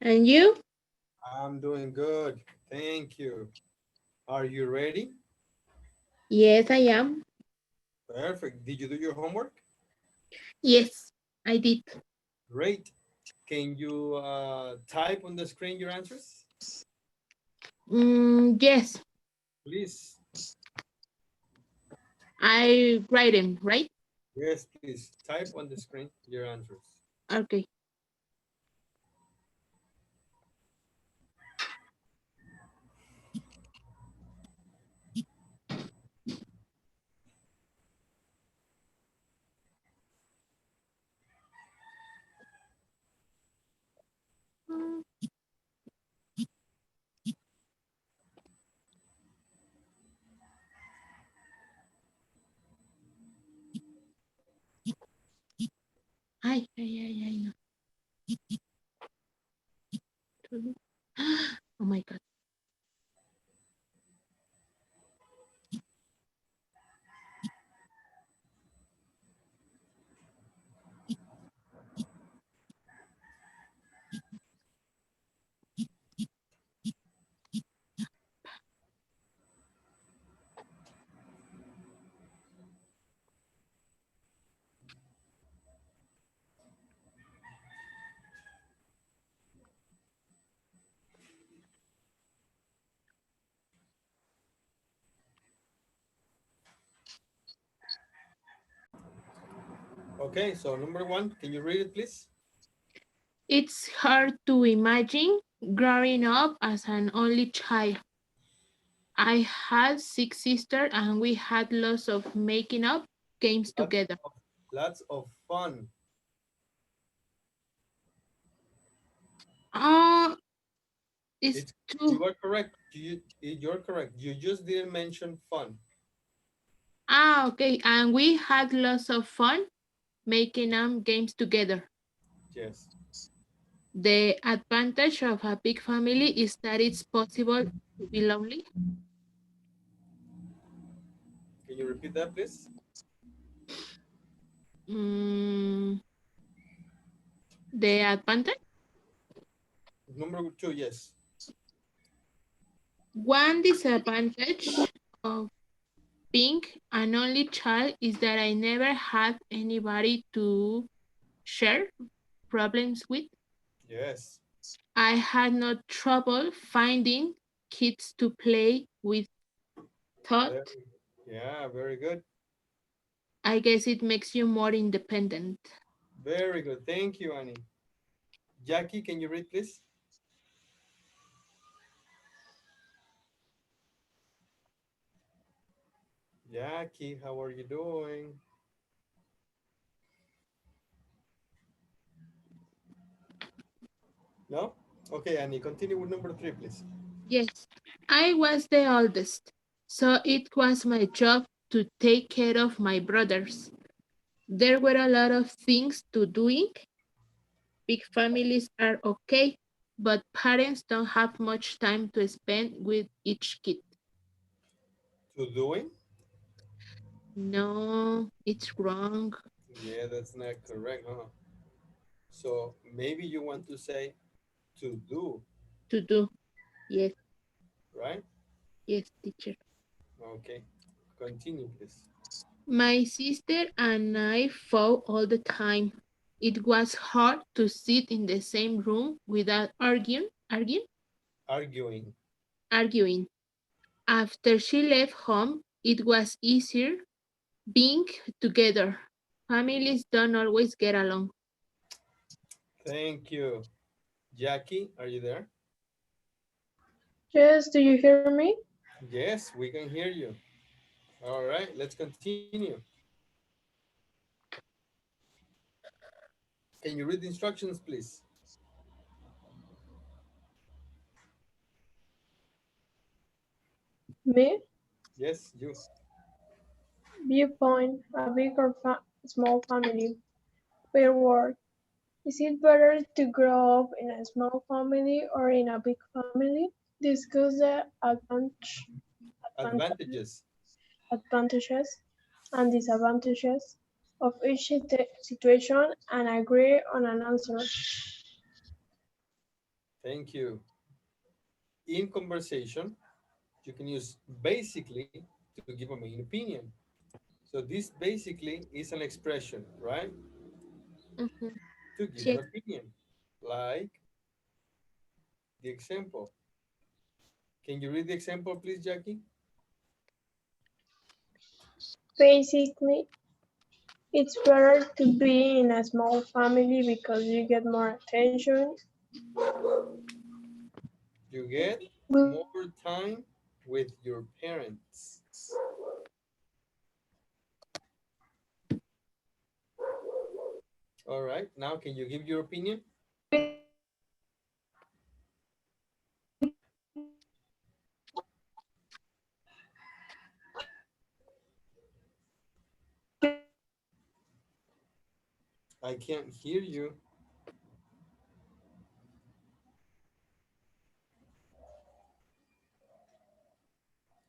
And you? I'm doing good. Thank you. Are you ready? Yes, I am. Perfect. Did you do your homework? Yes, I did. Great. Can you type on the screen your answers? Yes, Please. I write them, right? Yes, please. Type on the screen your answers. Okay. Mm, ay, no. Oh my God. Okay, so number one, can you read it, please? It's hard to imagine growing up as an only child. I had six sisters and we had lots of making up games Lots together. of, lots of fun. Oh, it's It's two. you are correct. You're correct. You just didn't mention fun. Okay. And we had lots of fun making games together. Yes. The advantage of a big family is that it's possible to be lonely. Can you repeat that, please? Mm, the advantage? Number two, yes. One disadvantage of being an only child is that I never had anybody to share problems with. Yes. I had no trouble finding kids to play with. Thought, Very, yeah, very good. I guess it makes you more independent. Very good. Thank you, Annie. Jackie, can you read, please? Jackie, how are you doing? No? Okay, Annie, continue with number three, please. Yes, I was the oldest, so it was my job to take care of my brothers. There were a lot of things to doing. Big families are okay, but parents don't have much time to spend with each kid. To doing? No, it's wrong Yeah, that's not correct, huh? So maybe you want to say to do, to do. Yes, right? yes, teacher. Okay, continue, please. My sister and I fought all the time. It was hard to sit in the same room without Arguing. arguing. After she left home, it was easier being together. Families don't always get along. Thank you. Jackie, are you there? Yes, do you hear me? Yes, we can hear you. All right, let's continue. Can you read the instructions, please? Me? Yes, you. Viewpoint, a big or small family. Fair word. Is it better to grow up in a small family or in a big family? Discuss the advantages, Advantages. advantages and disadvantages of each situation and agree on an answer. Thank you. In conversation, you can use basically to give a main opinion. So this basically is an expression, right? Mhm. To give an Yes. opinion. Like the example. Can you read the example, please, Jackie? Basically, it's better to be in a small family because you get more attention. You get We more time with your parents. All right. Now, can you give your opinion? I can't hear you.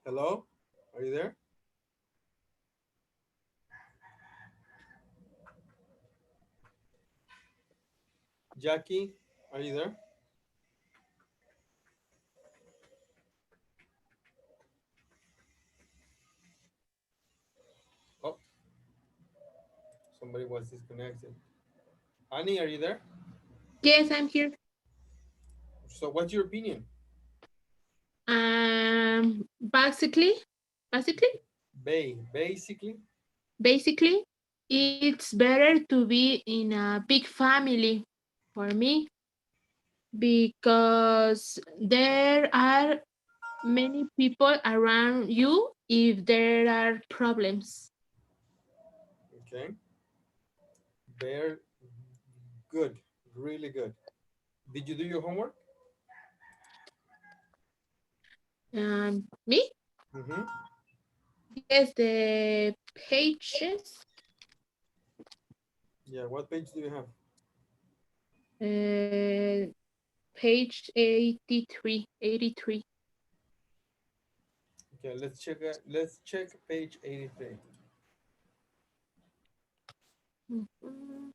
Hello? Are you there? Jackie, are you there? Oh, somebody was disconnected. Annie, are you there? Yes, I'm here. So, what's your opinion? Basically, basically, Basically, basically, it's better to be in a big family for me because there are many people around you if there are problems. okay. Very good, really good. Did you do your homework? Me? Mm-hmm. Yes, the pages, Yeah, what page do you have? uh, page 83, 83. Okay, let's check page 83. Mhm.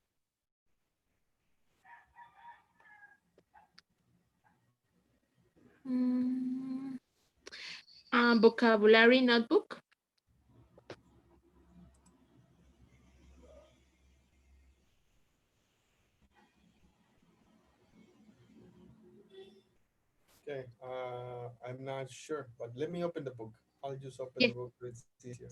Mm, vocabulary notebook. Okay, I'm not sure, but let me open the book. I'll just open the Yes. book, it's easier.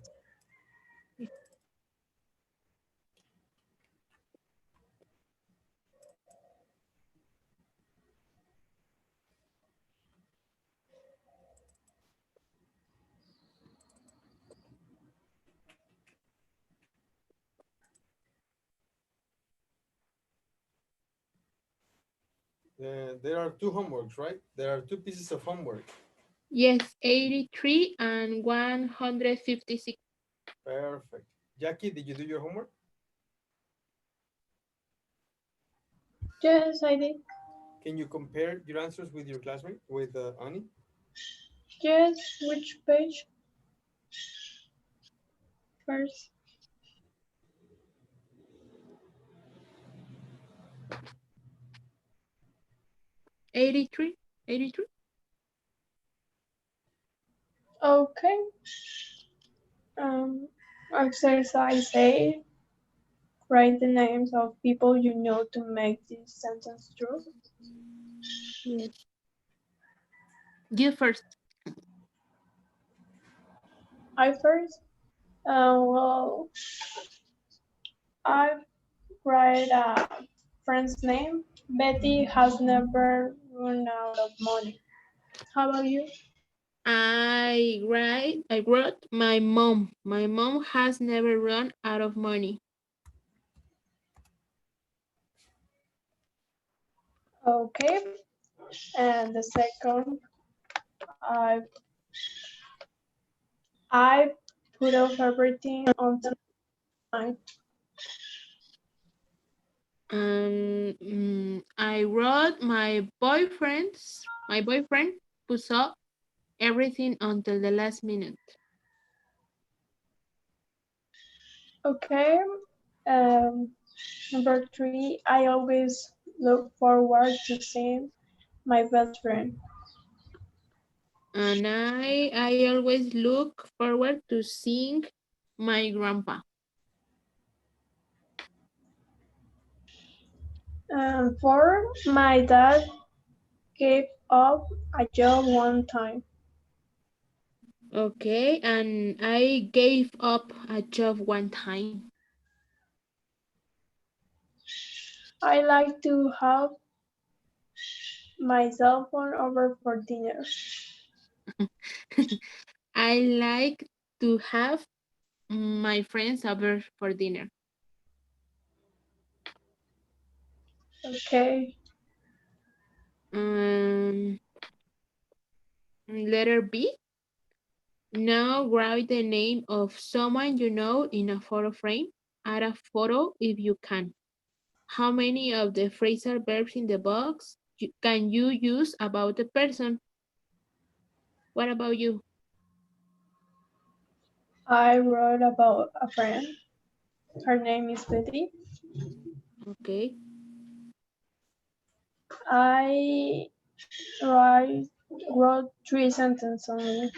There are two homeworks, right? There are two pieces of homework. Yes, 83 and 156. Perfect. Jackie, did you do your homework? yes, I did. Can you compare your answers with your classmate, with Annie? Yes, which page first? 83, 83. Okay. Um, exercise A. Write the names of people you know to make this sentence true. Yes. You first. I first. Well, I write a friend's name. Betty has never run out of money. How about you? I wrote my mom. My mom has never run out of money. Okay. And the second, I I put off everything until night. I wrote my boyfriend who saw everything until the last minute. Okay. Um, number three, I always look forward to seeing My best friend. And I always look forward to seeing my grandpa. Four, my dad gave up a job one time. Okay, and I gave up a job one time. I like to have my cell phone over for dinner. I like to have my friends over for dinner. Okay. Um, letter B. Now write the name of someone you know in a photo frame. Add a photo if you can. How many of the phrasal verbs in the box can you use about the person? What about you? I wrote about a friend. Her name is Betty. Okay. I write, wrote three sentences only.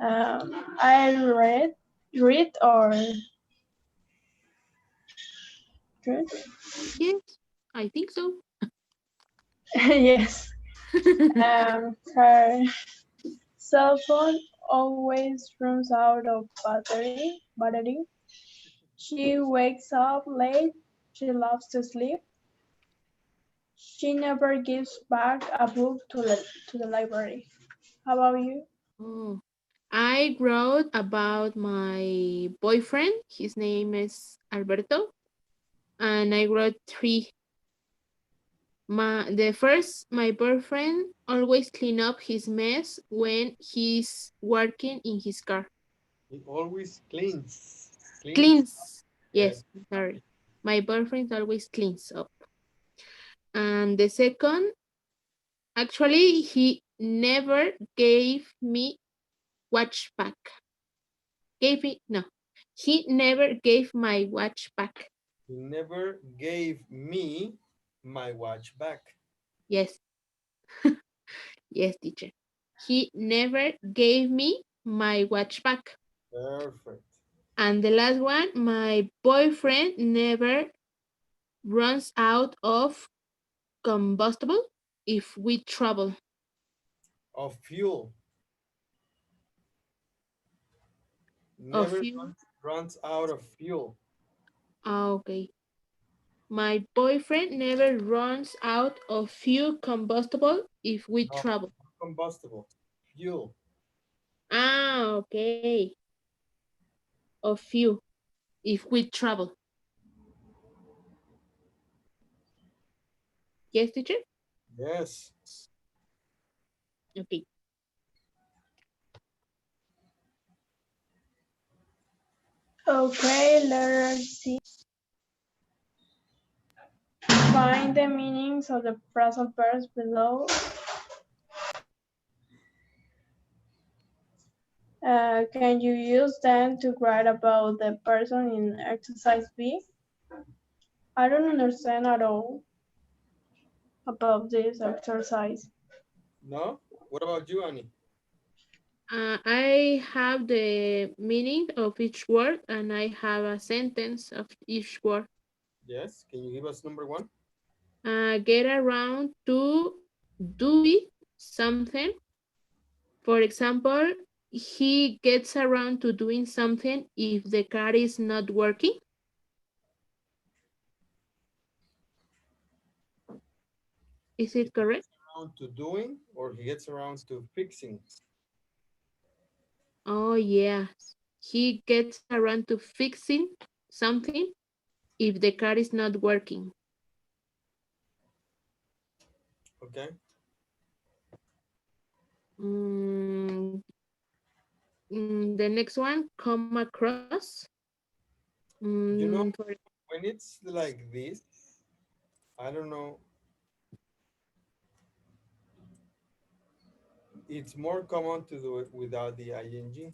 I read or read? Yes, I think so. Yes. Her cell phone always runs out of battery. She wakes up late. She loves to sleep. She never gives back a book to the library. How about you? Oh, I wrote about my boyfriend. His name is Alberto, and I wrote three. My boyfriend always clean up his mess when he's working in his car. He always cleans. Cleans. Cleans. Yes. Yes, sorry. My boyfriend always cleans up. And the second, actually, he never gave me watch back. Gave me no. He never gave my watch back. He never gave me my watch back. Yes, yes, teacher. He never gave me my watch back. Perfect. And the last one, my boyfriend never runs out of combustible if we travel. Of fuel. Of Never you. runs out of fuel. Okay. My boyfriend never runs out of fuel combustible if we No, travel. combustible. Fuel. Okay. Of fuel if we travel. Yes, teacher? Yes. Okay. Okay, letter C. Find the meanings of the phrasal verbs below. Can you use them to write about the person in exercise B? I don't understand at all about this exercise. No? What about you, Annie? I have the meaning of each word and I have a sentence of each word. Yes. Can you give us number one? Get around to doing something. For example, he gets around to doing something if the car is not working. Is He it correct? gets around to doing or he gets around to fixing. Oh, yes. He gets around to fixing something if the car is not working. Okay. Mm, the next one, come across. You know, For when it's like this, I don't know, it's more common to do it without the ing.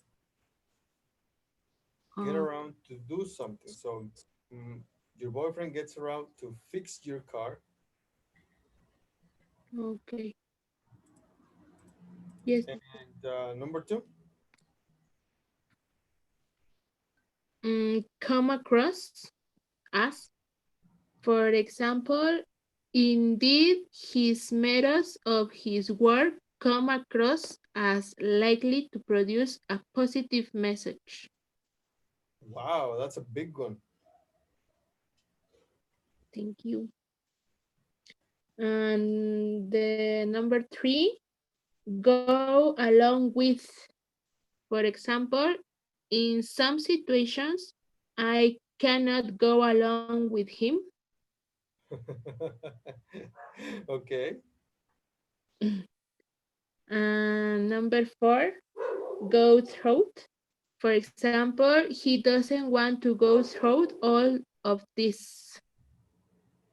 Get uh, around to do something. So mm, your boyfriend gets around to fix your car. okay. Yes. And number two. Come across as, for example, indeed his methods of his work come across as likely to produce a positive message. Wow, that's a big one. Thank you. And the number three, go along with. For example, in some situations, I cannot go along with him. Okay. And number four, go through. For example, he doesn't want to go through all of this.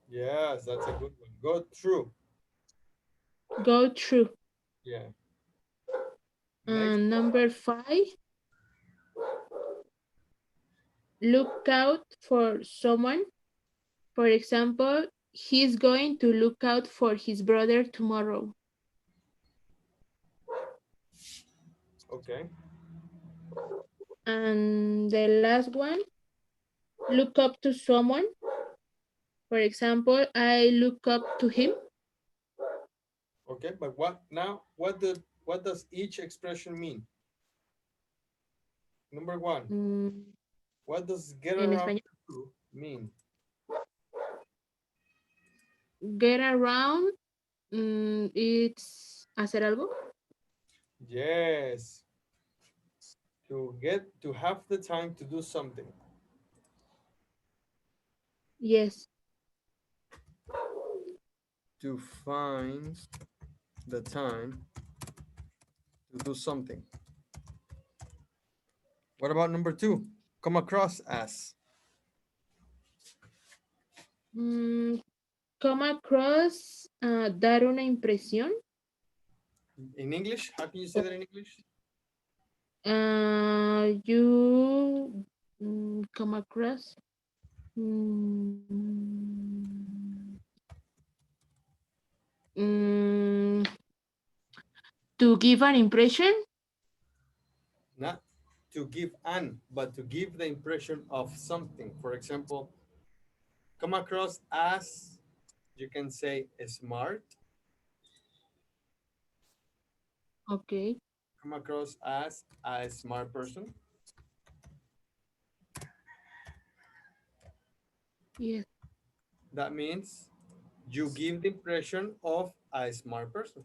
Yes, that's a good one. Go through. Go through. Yeah. Next. And number five, look out for someone. For example, he's going to look out for his brother tomorrow. Okay. And the last one, look up to someone. For example, I look up to him. Okay. But what now? What does each expression mean? Number one. Mm, What does get en around español, to mean? get around, it's hacer algo. Yes. To have the time to do something. Yes, To find the time to do something. What about number two? Come across as. mm, come across, dar una impresión. In English, how can you say that in English? You come across. mm, mm, to give an impression. Not to give an, but to give the impression of something. For example, come across as, you can say smart, Okay, come across as a smart person. yes, That means you give the impression of a smart person.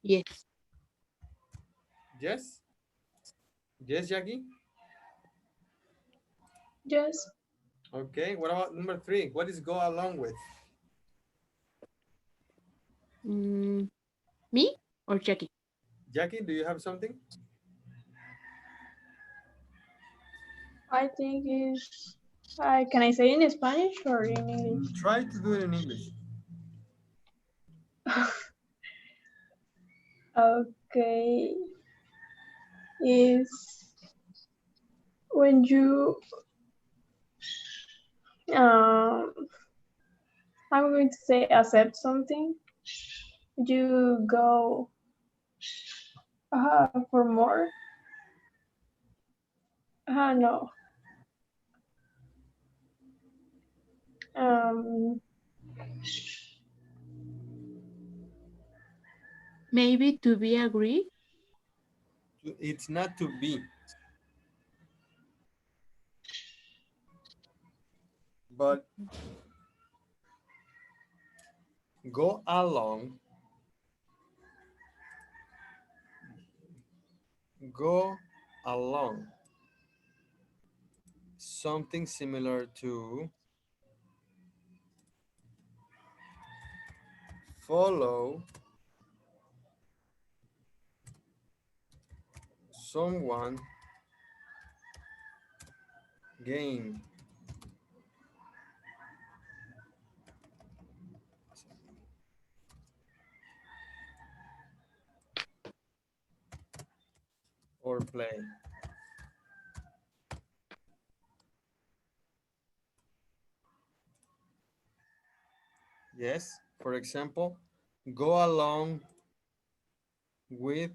yes. Yes? Yes, Jackie? Yes, Okay, what about number three? What is go along with? Mm, me or Jackie? Jackie, do you have something? I think is. Can I say in Spanish or in English? Try to do it in English. Okay, is when you um I'm going to say accept something, you go for more. No. Um, Maybe to be agreed. It's not to be, but go along, go along. Something similar to follow someone, gain, or play. Yes. For example, go along with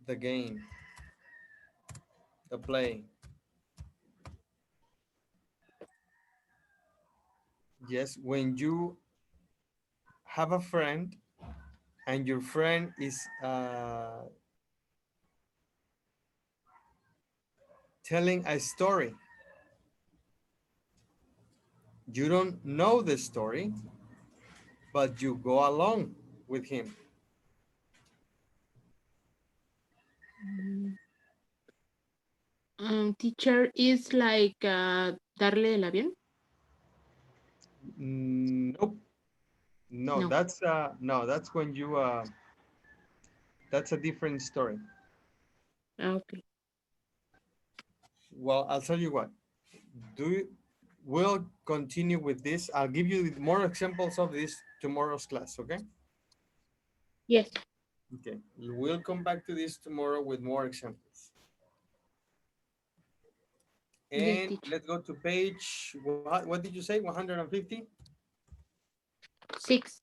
the game, the play. Yes. When you have a friend and your friend is telling a story, you don't know the story, but you go along with him. Mm, teacher is like darle el avión. Nope. No, No. that's when you that's a different story. Okay. Well, I'll tell you what. Do you, we'll continue with this. I'll give you more examples of this tomorrow's class, okay? Yes. Okay. We'll come back to this tomorrow with more examples. Yes, And teacher. let's go to page, what did you say? 150? 6.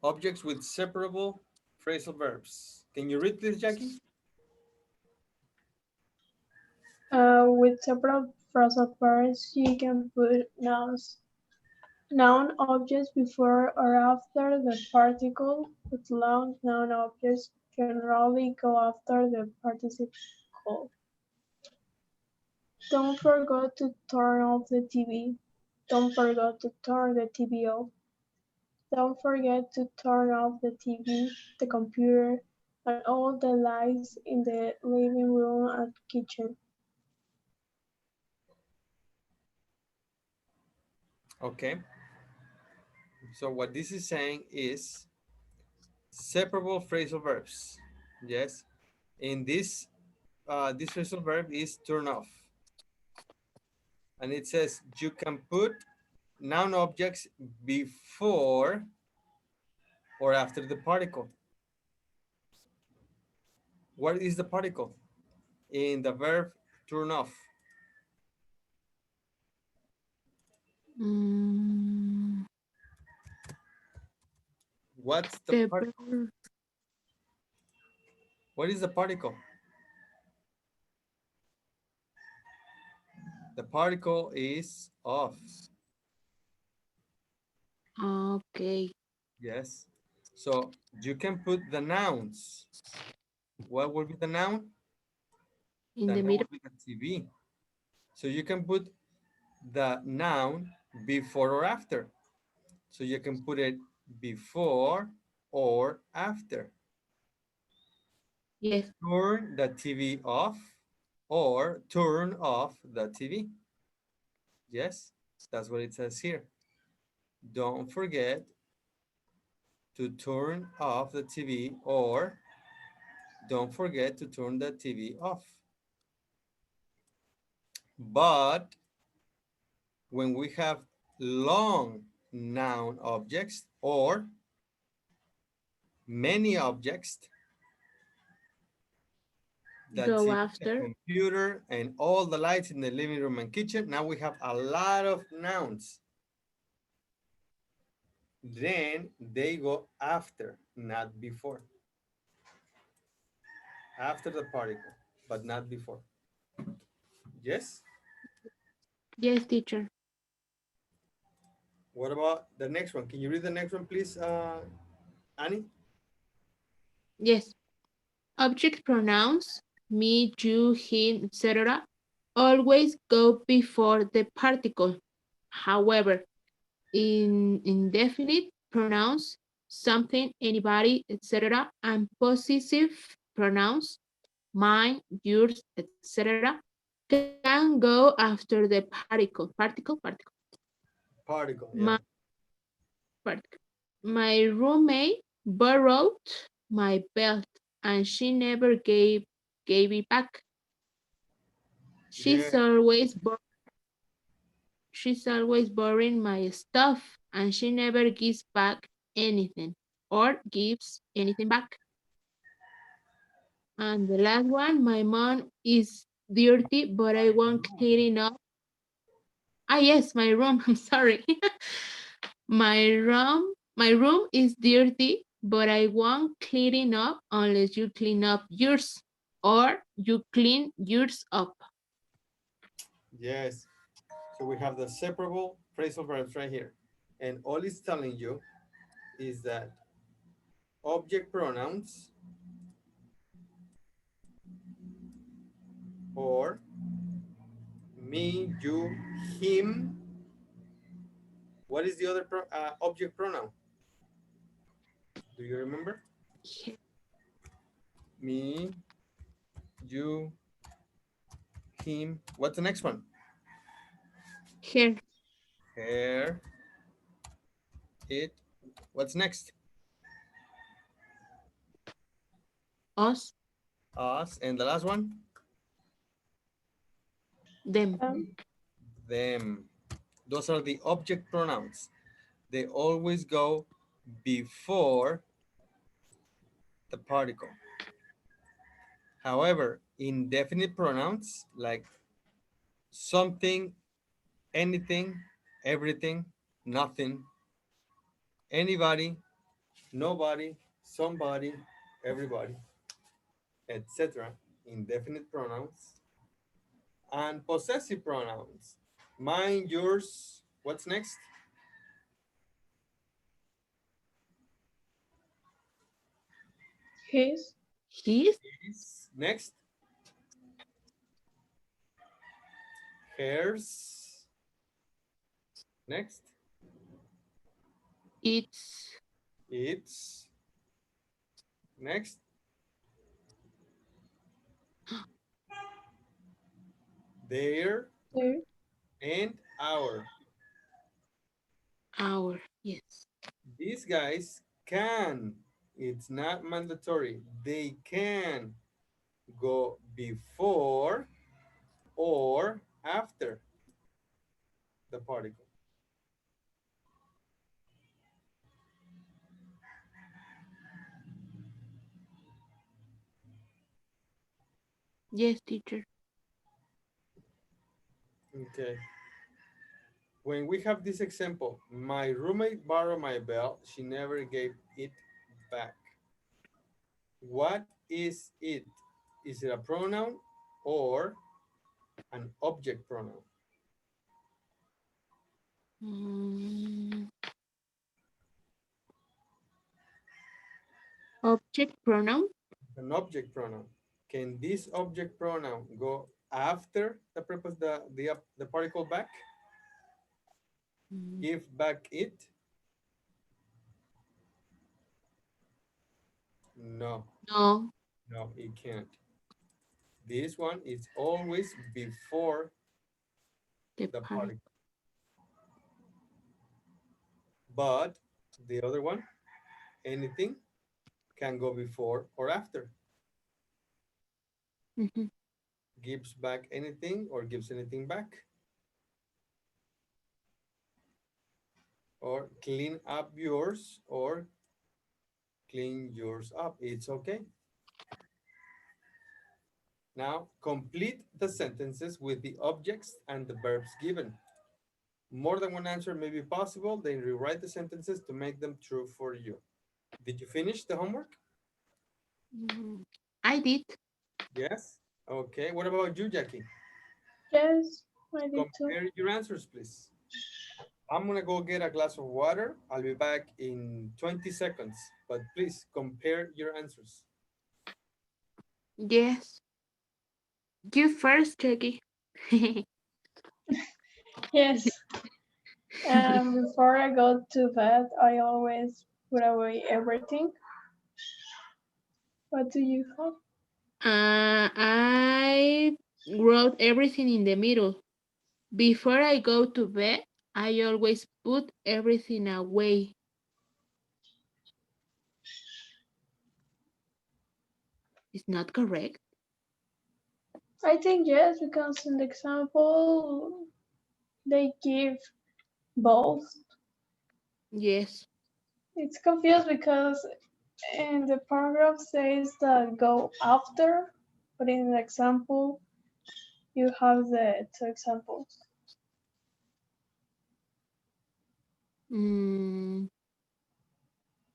Objects with separable phrasal verbs. Can you read, please, Jackie? With several phrasal verbs, you can put noun objects before or after the particle, but long noun objects generally go after the participle. Don't forget to turn off the TV. Don't forget to turn the TV off. Don't forget to turn off the TV, the computer, and all the lights in the living room and kitchen. Okay. So what this is saying is separable phrasal verbs. Yes. In this phrasal verb is turn off. And it says you can put noun objects before or after the particle. What is the particle? In the verb turn off. Mm, What's the the particle? verb. What is the particle? The particle is off. Okay. Yes. So you can put the nouns. What will be the noun? In The the noun middle. will be the TV. So you can put the noun before or after. So you can put it before or after. Yes. Turn the TV off or turn off the TV. Yes, that's what it says here. Don't forget to turn off the TV or don't forget to turn the TV off. But when we have long noun objects or many objects, the Go TV, the after. computer, and all the lights in the living room and kitchen, now we have a lot of nouns. Then they go after, not before. After the particle, but not before. Yes? Yes, teacher. What about the next one? Can you read the next one, please, Annie? Yes. Object pronouns me, you, him, etc. always go before the particle. However, in indefinite pronouns, something, anybody, etc., and possessive pronouns, mine, yours, etc., can go after the particle. Particle, yeah. My particle. My roommate borrowed my belt and she never gave it back. Yeah, She's always she's always borrowing my stuff and she never gives back anything or gives anything back. And the last one, my mom is dirty, but I won't clean up. Ah, yes, my room. I'm sorry. My room is dirty, but I won't clean it up unless you clean up yours or you clean yours up. Yes. So we have the separable phrasal verbs right here. And all it's telling you is that object pronouns or me, you, him. What is the other object pronoun? Do you remember? He- Me, you, him. What's the next one? Here, Her, it. What's next? us, Us. And the last one? them. Them. Those are the object pronouns. They always go before the particle. However, indefinite pronouns like something, anything, everything, nothing, anybody, nobody, somebody, everybody, etc. Indefinite pronouns and possessive pronouns. Mine, yours. What's next? His, His, Is. Next. Hers. Next. its, It's. Next. Their their, and our. our. Yes. These guys can. It's not mandatory. They can go before or after the particle. Yes, teacher. Okay. When we have this example, my roommate borrowed my belt. She never gave it back. What is it? Is it a pronoun or an object pronoun? Mm, object pronoun. An object pronoun. Can this object pronoun go after the purpose the particle back? Mm, Give back it? No, no, no, it can't. This one is always before the the particle. particle. But the other one, anything can go before or after. Mhm. Gives back anything or gives anything back. Or clean up yours or clean yours up. It's okay. Now complete the sentences with the objects and the verbs given. More than one answer may be possible, then rewrite the sentences to make them true for you. Did you finish the homework? Mm, I did. Yes? Okay, what about you, Jackie? yes, I did too. Compare your answers, please. I'm gonna go get a glass of water. I'll be back in 20 seconds, but please compare your answers. Yes. You first, Jackie. Yes. Before I go to bed, I always put away everything. What do you have? I wrote everything in the middle. Before I go to bed, I always put everything away. It's not correct. I think yes, because in the example they give both. Yes. It's confused because in the paragraph says that go after, but in the example You have the two examples. Mm,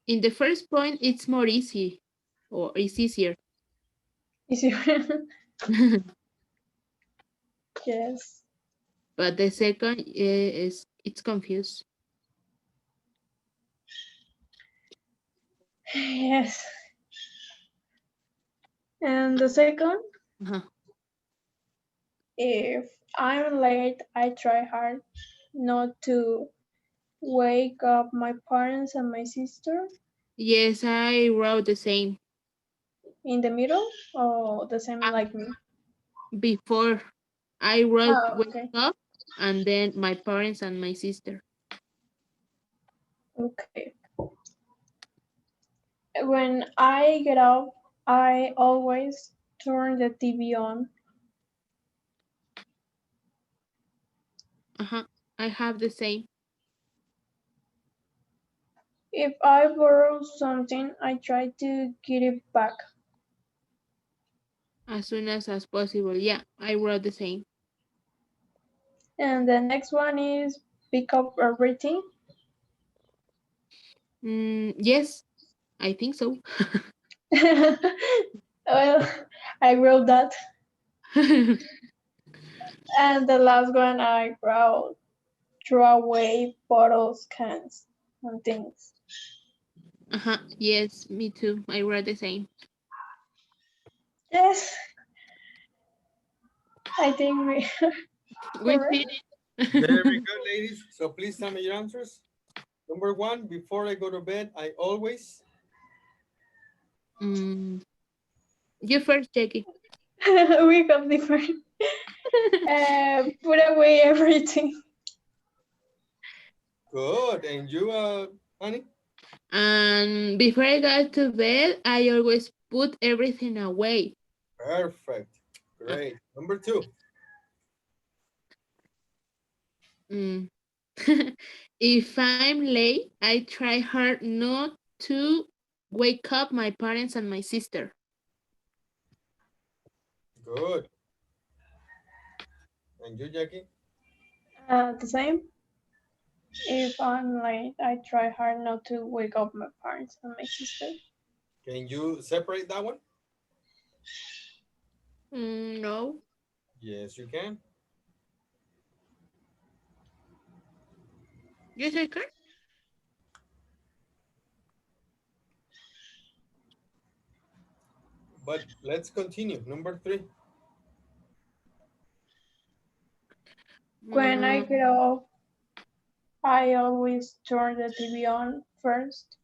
in the first point, it's more easy, or it's easier. Easier. Yes. But the second is it's confused. Yes. And the second, Uh-huh. if I'm late, I try hard not to wake up my parents and my sister. Yes, I wrote the same. In the middle, or the same Uh, like me? Before I wrote Oh, wake okay. up, and then my parents and my sister. Okay. When I get up, I always turn the TV on. Uh-huh. I have the same. If I borrow something, I try to get it back. As soon as possible. Yeah, I wrote the same. And the next one is pick up everything. Yes, I think so. Well, I wrote that. And the last one, I wrote throw away bottles, cans, and things. Uh-huh. Yes, me too. I wrote the same. Yes, I think we We correct. finished. Very good, ladies. So please tell me your answers. Number one, before I go to bed, I always. mm, you first, Jackie. We have different. Put away everything. Good. And you, honey? And before I go to bed, I always put everything away. Perfect. Uh, Great. Number two. mm. If I'm late, I try hard not to wake up my parents and my sister. Good. And you, Jackie? The same. If I'm late, I try hard not to wake up my parents and my sister. Can you separate that one? No. Yes, you can. Yes, I can. But let's continue. Number three. When I Mm, get off, I always turn the TV on first.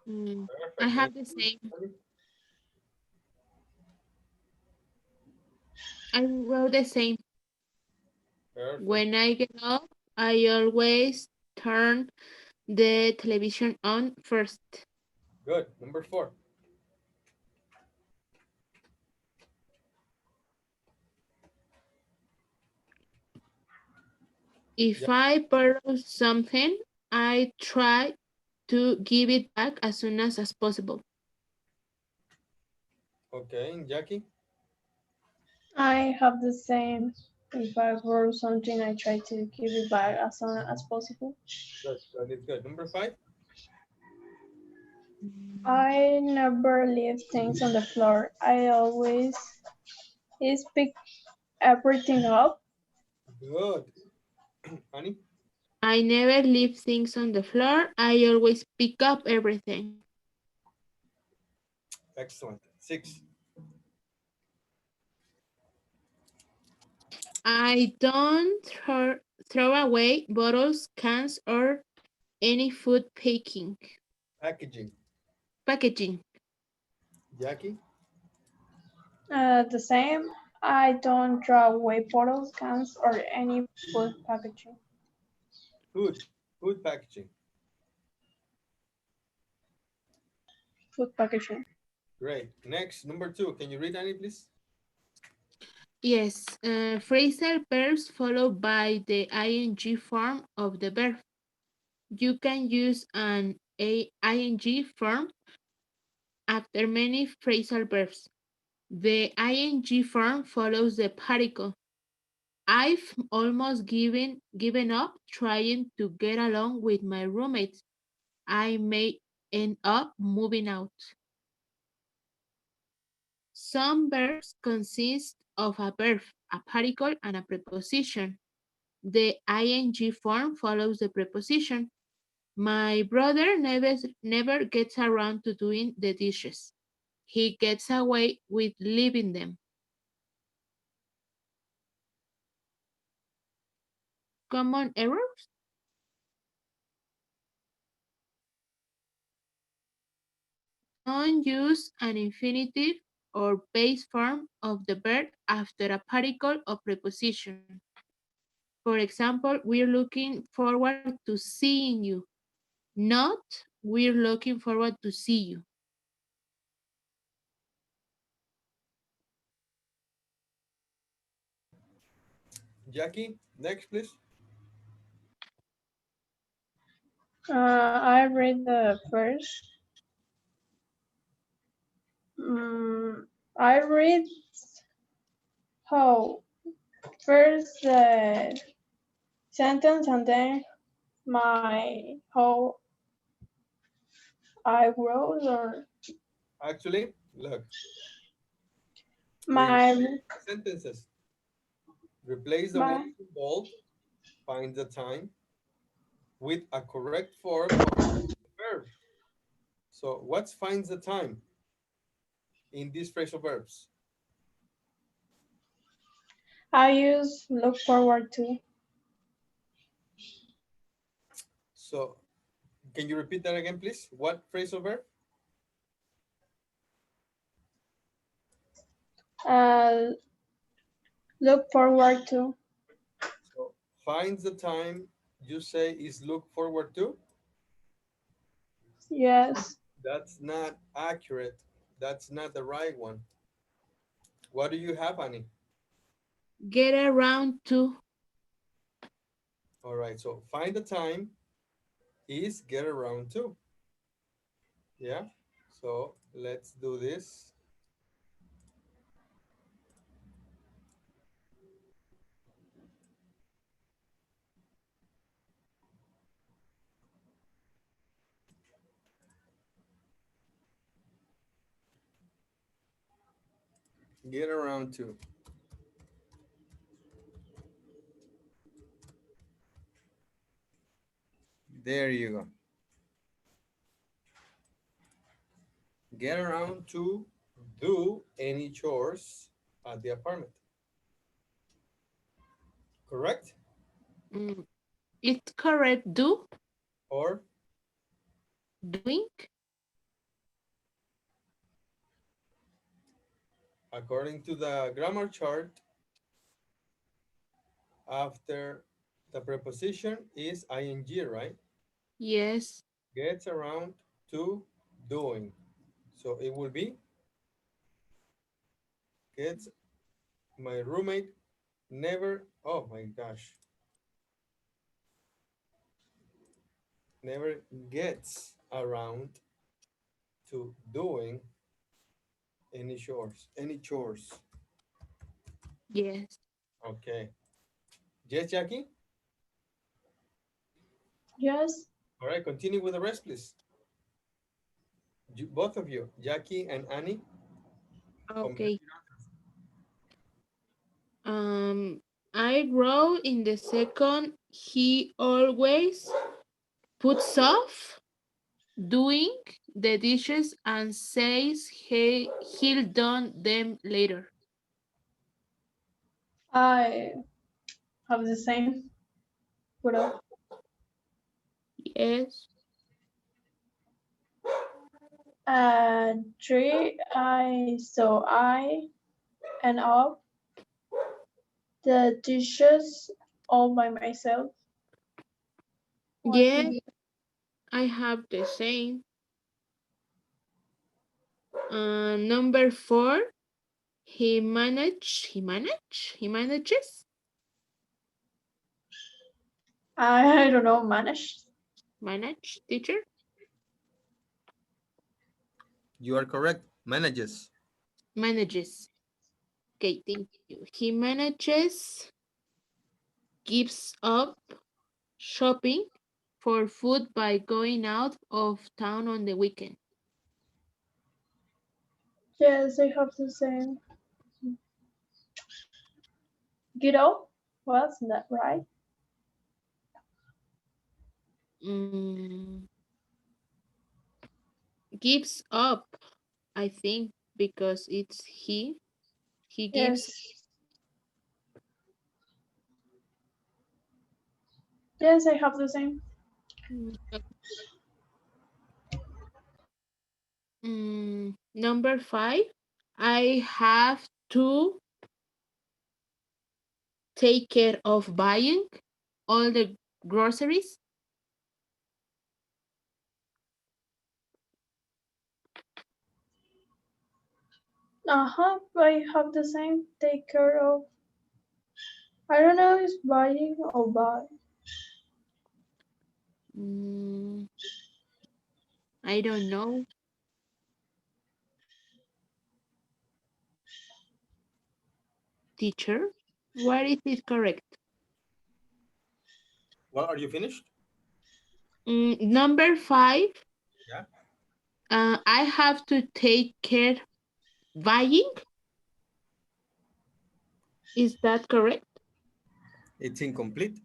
I Perfect. And have the you, same. honey? I wrote the same. Perfect. When I get up, I always turn the television on first. Good. Number four. If Yeah. I borrow something, I try to give it back as soon as possible. Okay. And Jackie? I have the same. If I borrow something, I try to give it back as soon as possible. Good. That is good. Number five. I never leave things on the floor. I always pick everything up. Good. Honey? I never leave things on the floor. I always pick up everything. Excellent. Six. I don't throw away bottles, cans, or any food Packaging. packaging. Jackie? The same. I don't throw away bottles, cans, or any food packaging. Food. Food packaging. Food packaging. Great. Next, number two. Can you read, Annie, please? Yes, phrasal verbs followed by the ing form of the verb. You can use ing form after many phrasal verbs. The ing form follows the particle. I've almost given up trying to get along with my roommates. I may end up moving out. Some verbs consist of a verb, a particle, and a preposition. The ing form follows the preposition. My brother never gets around to doing the dishes. He gets away with leaving them. Common errors? Don't use an infinitive or base form of the verb after a particle or preposition. For example, we're looking forward to seeing you, not we're looking forward to see you. Jackie, next, please. I read the first. Mm, I read how first the sentence and then my how I wrote or Actually, look, when you my make sentences, replace the my words in bold, find the time, with a correct form of the verb. So, what finds the time in these phrasal verbs? I use look forward to. So, can you repeat that again, please? What phrasal verb? Uh, look forward to. So, finds the time you say is look forward to? Yes. That's not accurate. That's not the right one. What do you have, Annie? Get around to. All right, so find the time is get around to. Yeah, so let's do this. Get around to. There you go. Get around to do any chores at the apartment. Correct? Mm, it's correct. Do, Or doing. according to the grammar chart, after the preposition is ing, right? Yes, Gets around to doing. So it will be gets my roommate never, oh my gosh, never gets around to doing any chores. Any chores. yes. Okay. Yes, Jackie? Yes. All right, continue with the rest, please. Both of you, Jackie and Annie, complete Okay. your answers. Um, I wrote in the second, he always puts off doing the dishes and says he'll done them later. I have the same photo. Yes. Three. I and up the dishes all by myself. What do Yes, you? I have the same. Number four, he manages, I don't know. Manage. manage, teacher. You are correct. Manages. Manages. Okay, thank you. He manages, gives up shopping for food by going out of town on the weekend. Yes, I have the same. Get up? Wasn't that right? Mm, gives up, I think, because it's he. He gives. Yes. Yes, I have the same. Mm, number five, I have to take care of buying all the groceries. Uh-huh, I have the same. Take care of. I don't know if buying or buy. Mm, I don't know, teacher. What is it correct? Well, are you finished? Number five, Yeah. I have to take care buying. Is that correct? It's incomplete.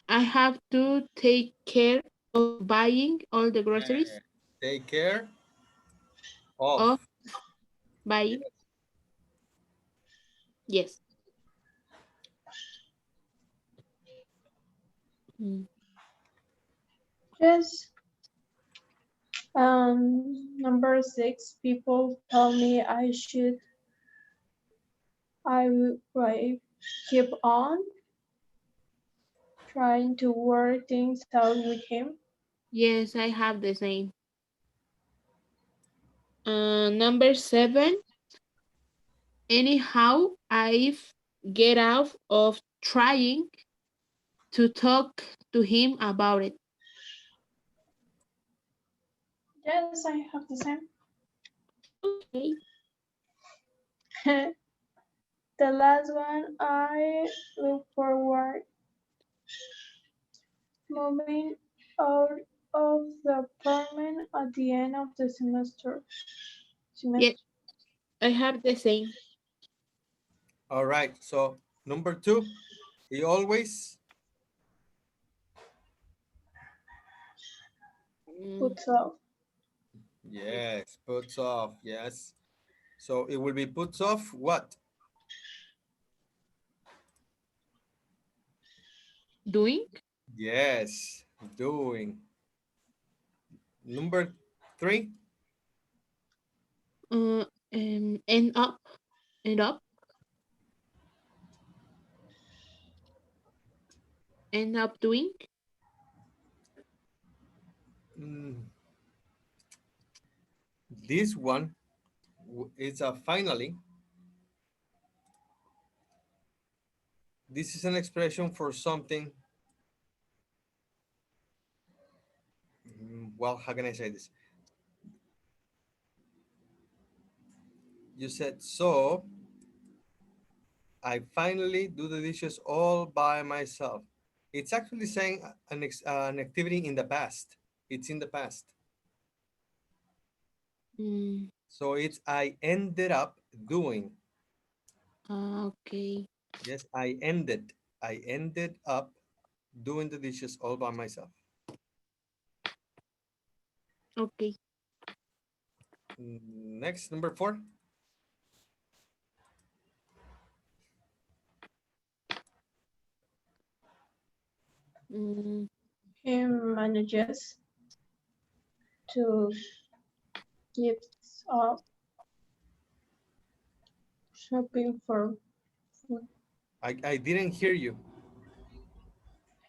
I have to take care of buying all the groceries. Take care of. Of buying. Yes. Yes. Mm. Yes. Number six, people tell me I will keep on trying to work things out with him. Yes, I have the same. Number seven. Anyhow, I've get out of trying to talk to him about it. Yes, I have the same. Okay. The last one, I look forward moving out of the apartment at the end of the semester. Yes, Semester. I have the same. All right. So number two, he always. Mm, Puts off. Yes, puts off. Yes. So it will be puts off what? doing. Yes, doing. Number three, Uh, end up. End up. End up doing. mm, this one is a finally. This is an expression for something. Well, how can I say this? You said, so I finally do the dishes all by myself. It's actually saying an activity in the past. It's in the past. Mm, So it's I ended up doing. okay. Yes, I ended. I ended up doing the dishes all by myself. Okay. Next, number four. Mm, He manages to give up shopping for food. I didn't hear you.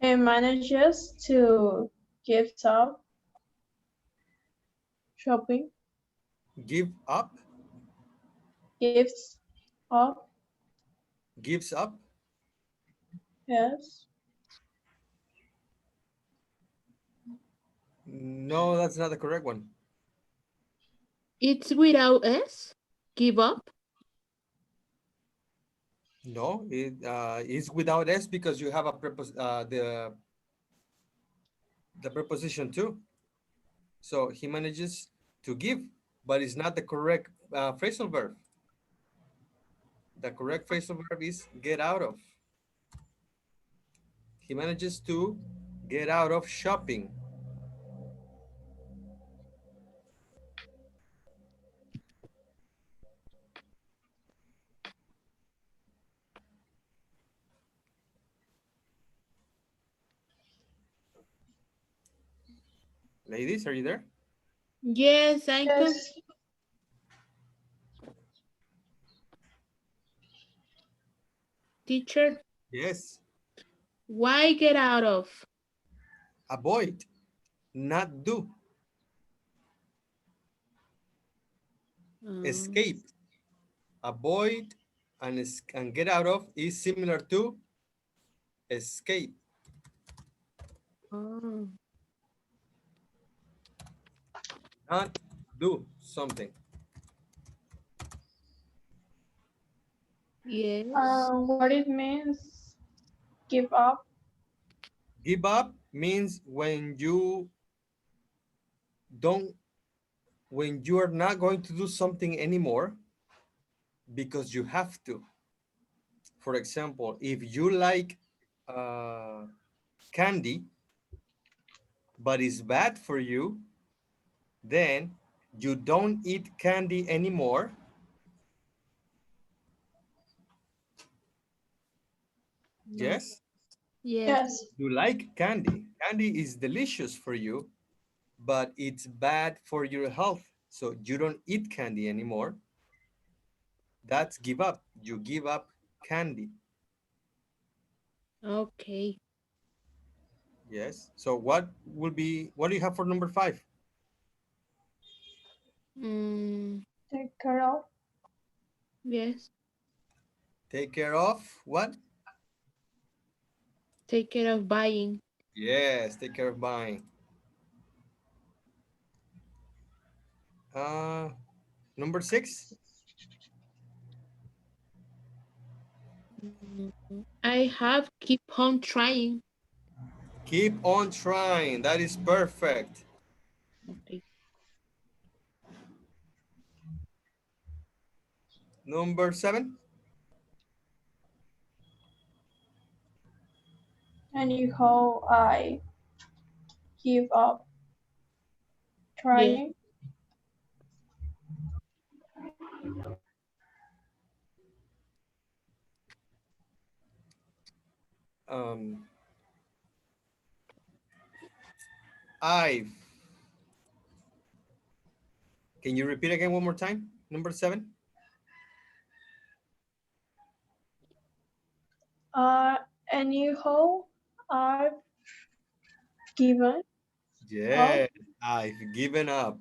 He manages to give up shopping, Give up, gives up, gives up. yes, No, that's not the correct one. It's without S? Give up? No, it is without S because you have a the preposition to. So he manages to give, but it's not the correct phrasal verb. The correct phrasal verb is get out of. He manages to get out of shopping. Ladies, are you there? Yes, I can. Yes. Teacher, Yes. why get out of? Avoid, not do. Um, Escape. Avoid and get out of is similar to escape, oh, not do something. yes. What it means, give up. Give up means don't when you are not going to do something anymore because you have to. For example, if you like uh, candy, but it's bad for you, then you don't eat candy anymore. No. Yes, Yes. Yes. you like candy. Candy is delicious for you, but it's bad for your health. So you don't eat candy anymore. That's give up. You give up candy. Okay. Yes. So what do you have for number five? Mm, Take care of. yes. Take care of what? Take care of buying. Yes, take care of buying. Uh, Number six, Mm, I have keep on trying. keep on trying. That is perfect. Okay. Number seven, And you how I give up Yes. trying. um, I've. Can you repeat again one more time? Number seven. Uh, and you how I've given up Yes, I've given up.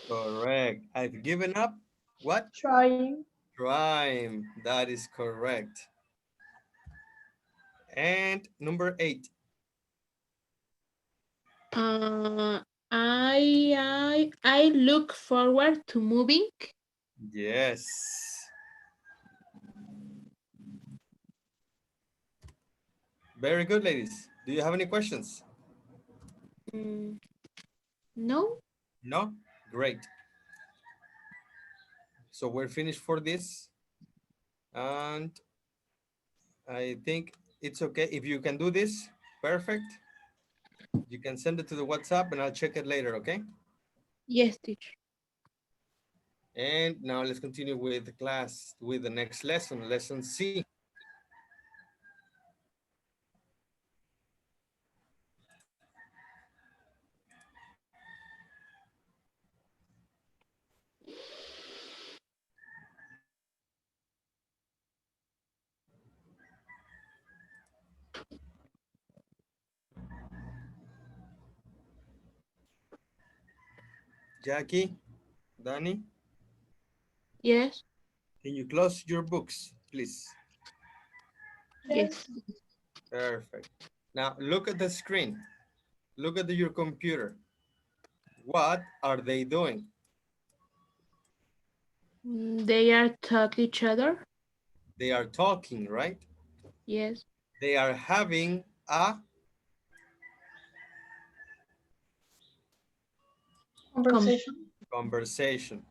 Correct. I've given up. What? trying. Crime. That is correct. And number eight. Uh, I look forward to moving. Yes. Very good, ladies. Do you have any questions? Mm, no. No? Great. So we're finished for this. And I think it's okay. If you can do this, perfect. You can send it to the WhatsApp and I'll check it later, okay? Yes, teacher. And now let's continue with the class with the next lesson, lesson C. Jackie, Danny, Yes. can you close your books, please? Yes. Yes. Perfect. Now look at the screen. Look at your computer. What are they doing? They are talk each other. They are talking, right? Yes. They are having a Com Conversation. conversation.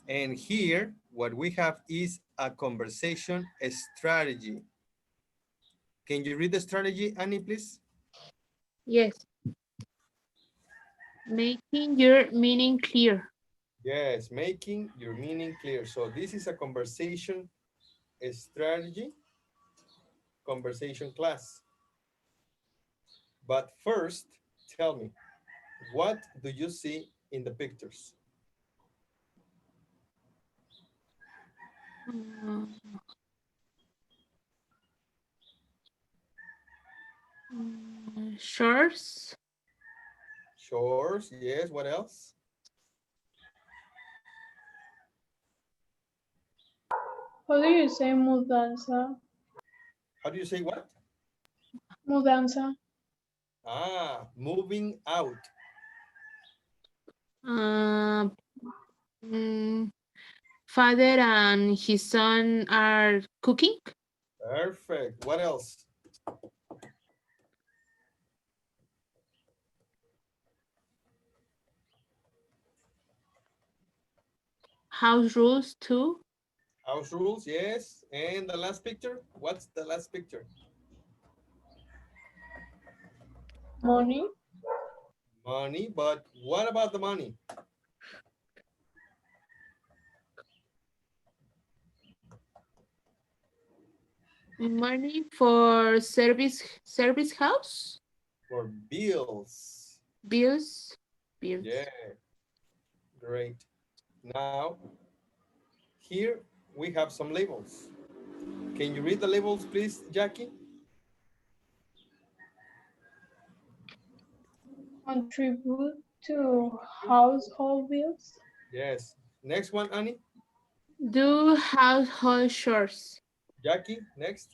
And here, what we have is a conversation strategy. Can you read the strategy, Annie, please? yes. Making your meaning clear. Yes, making your meaning clear. So this is a conversation strategy, conversation class. But first, tell me, what do you see in the pictures? Mm, Shorts. Shores, yes. What else? How do you say mudanza? How do you say what? Mudanza. Ah, moving out. Uh, mm, Father and his son are cooking. Perfect. What else? House rules too. House rules, yes. And the last picture? What's the last picture? Money. Money, but what about the money? Money for service house. For bills. Bills. Bills. Yeah, great. Now, here we have some labels. Can you read the labels, please, Jackie? Contribute to household bills. Yes. Next one, Annie. Do household chores. Jackie, next.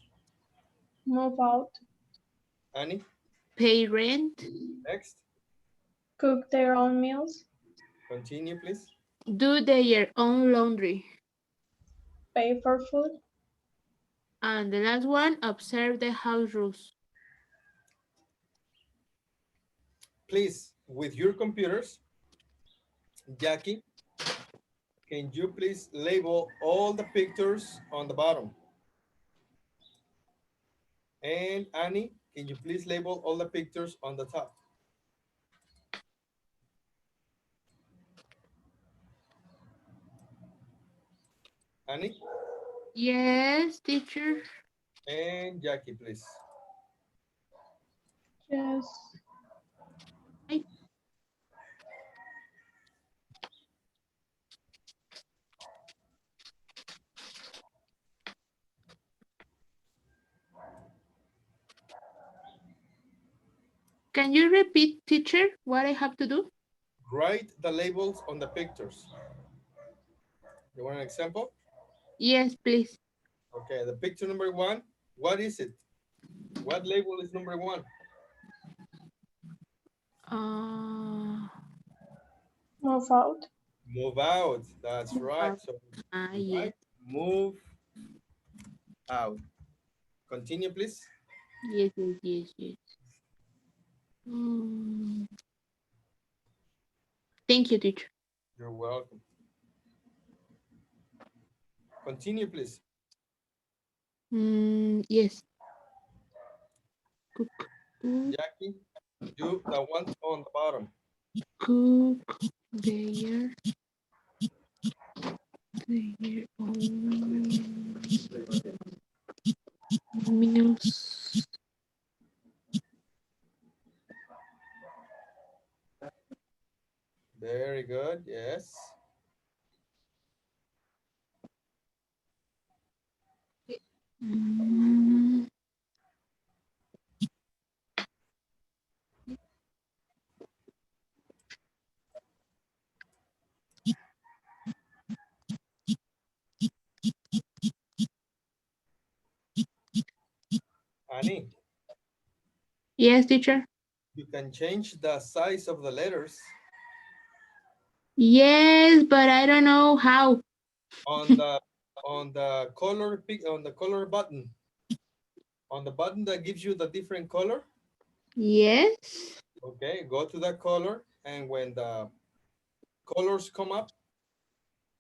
Move out. Annie, Pay rent. next. Cook their own meals. Continue, please. Do their own laundry. Pay for food. And the last one, observe the house rules. Please, with your computers, Jackie, can you please label all the pictures on the bottom? And Annie, can you please label all the pictures on the top? Annie Yes, teacher. and Jackie, please. Yes. I, can you repeat, teacher, what I have to do? Write the labels on the pictures. You want an example? Yes, please. Okay, the picture number one, what is it? What label is number one? Uh, Move out. Move out. That's right. So yes, right, move out. Continue, please. yes. Mm, thank you, teacher. You're welcome. Continue, please. Yes. Cook, cook, Jackie, do the ones on the bottom. cook their own meals. Very good. Yes. Mm, Annie, yes, teacher. you can change the size of the letters. Yes, but I don't know how. On the color pick on the color button, on the button that gives you the different color. Yes. Okay, go to that color, and when the colors come up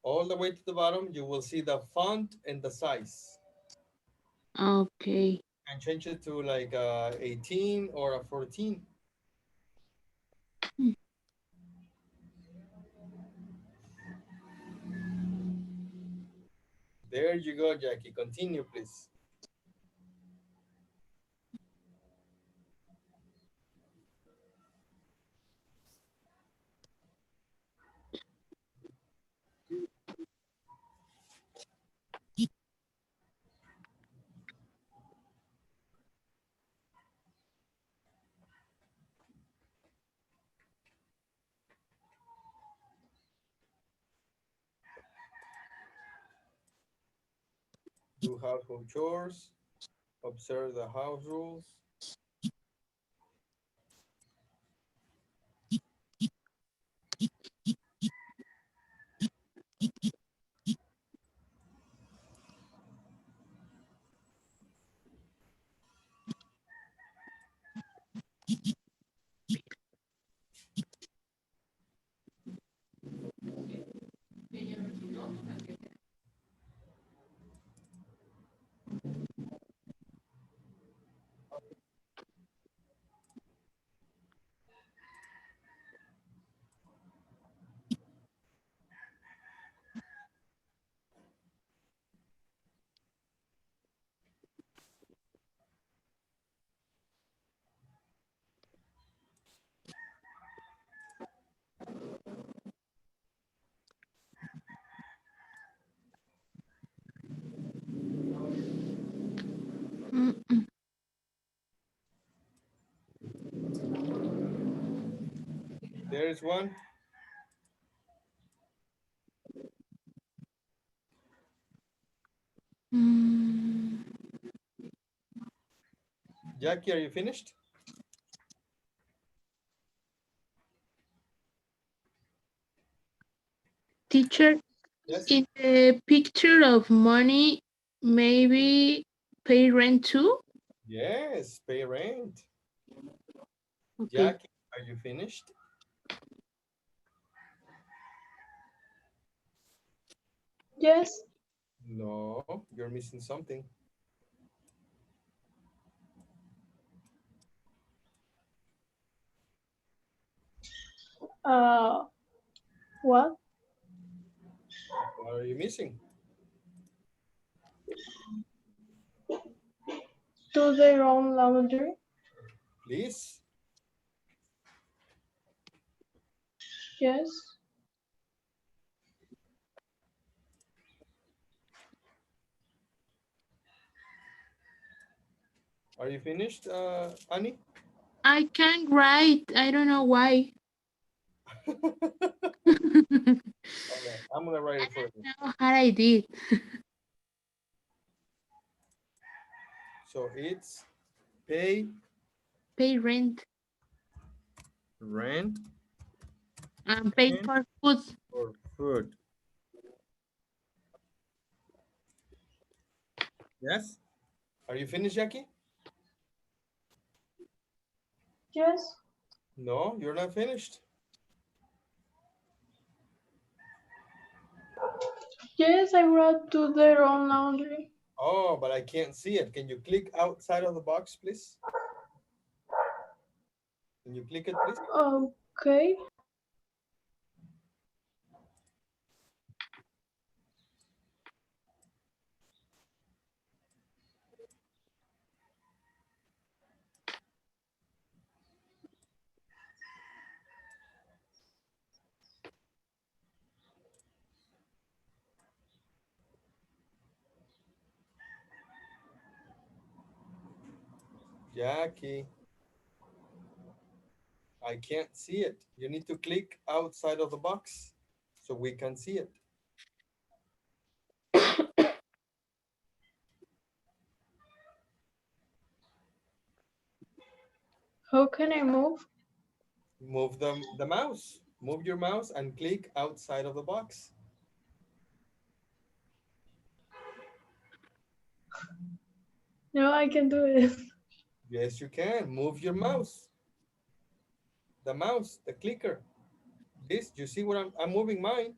all the way to the bottom, you will see the font and the size, Okay. and change it to like a 18 or a 14. There you go, Jackie. Continue, please. Do household chores, observe the house rules. Mm, There is one. mm. Jackie, are you finished? Teacher, Yes. in the picture of money, maybe pay rent too? Yes, pay rent. Okay. Jackie, are you finished? Yes. No, you're missing something. Uh, what? What are you missing? Do their own laundry? Please. Yes. Are you finished, Annie? I can't write. I don't know why. I All right, I'm gonna write it for you. don't know how I did. So it's pay Pay rent rent and pay and for food. for food. Yes. Are you finished, Jackie? Yes. No, you're not finished. Yes, I wrote do their own laundry. Oh, but I can't see it. Can you click outside of the box, please? Can you click it, please? Okay. Jackie, I can't see it. You need to click outside of the box so we can see it. How can I move? Move the mouse. Move your mouse and click outside of the box. No, I can do it. Yes, you can. Move your mouse. The mouse, the clicker. This, you see what I'm moving mine.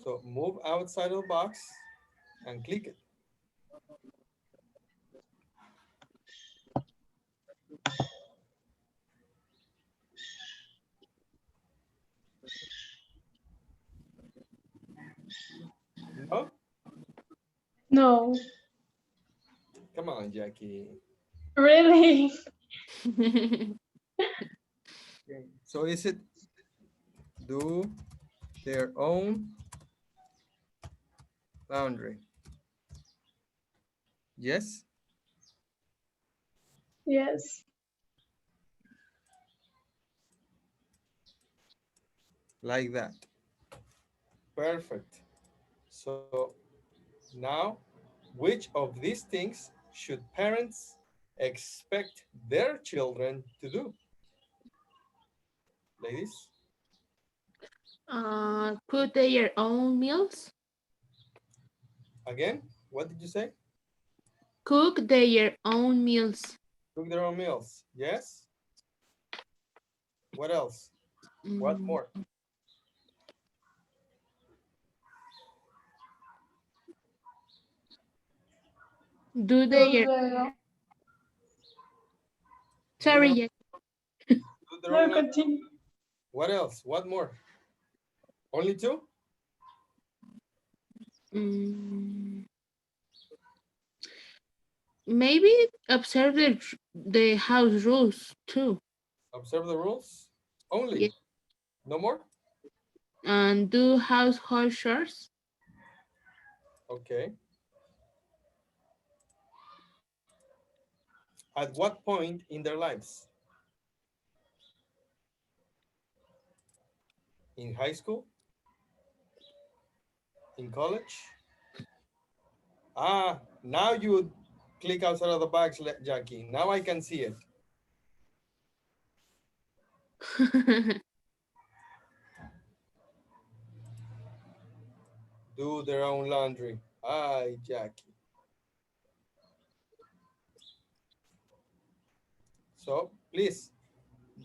So move outside of the box and click it. No? No, Come on, Jackie. really. Okay. So is it do their own laundry? Yes, Yes, like that. Perfect. So now, which of these things should parents expect their children to do? Ladies, Cook their own meals. again, what did you say? Cook their own meals. Cook their own meals. Yes. What else? What Mm, more? do do their the Do sorry, their, yes. do their own no laundry. continue. What else? What more? Only two? Mm, maybe observe the house rules too. Observe the rules? Only. Yeah. No more? And do household chores. Okay. At what point in their lives? In high school? In college? Ah, now you click outside of the box, Jackie. Now I can see it. Do their own laundry. Ay, Jackie. So please,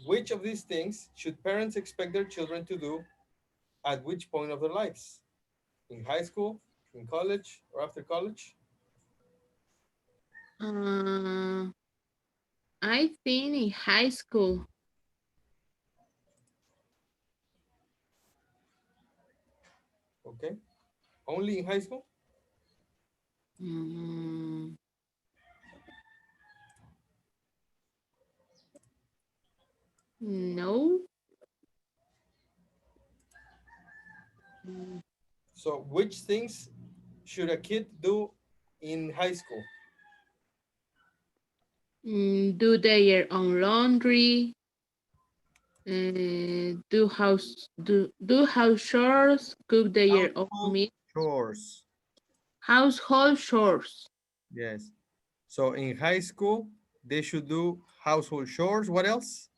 which of these things should parents expect their children to do at which point of their lives? In high school, in college, or after college? uh, I think in high school. Okay. Only in high school? Mm, no. Mm, So which things should a kid do in high school? do their own laundry. Do house chores. Cook their own Household meal. chores. Household chores. Yes. So in high school, they should do household chores. What else?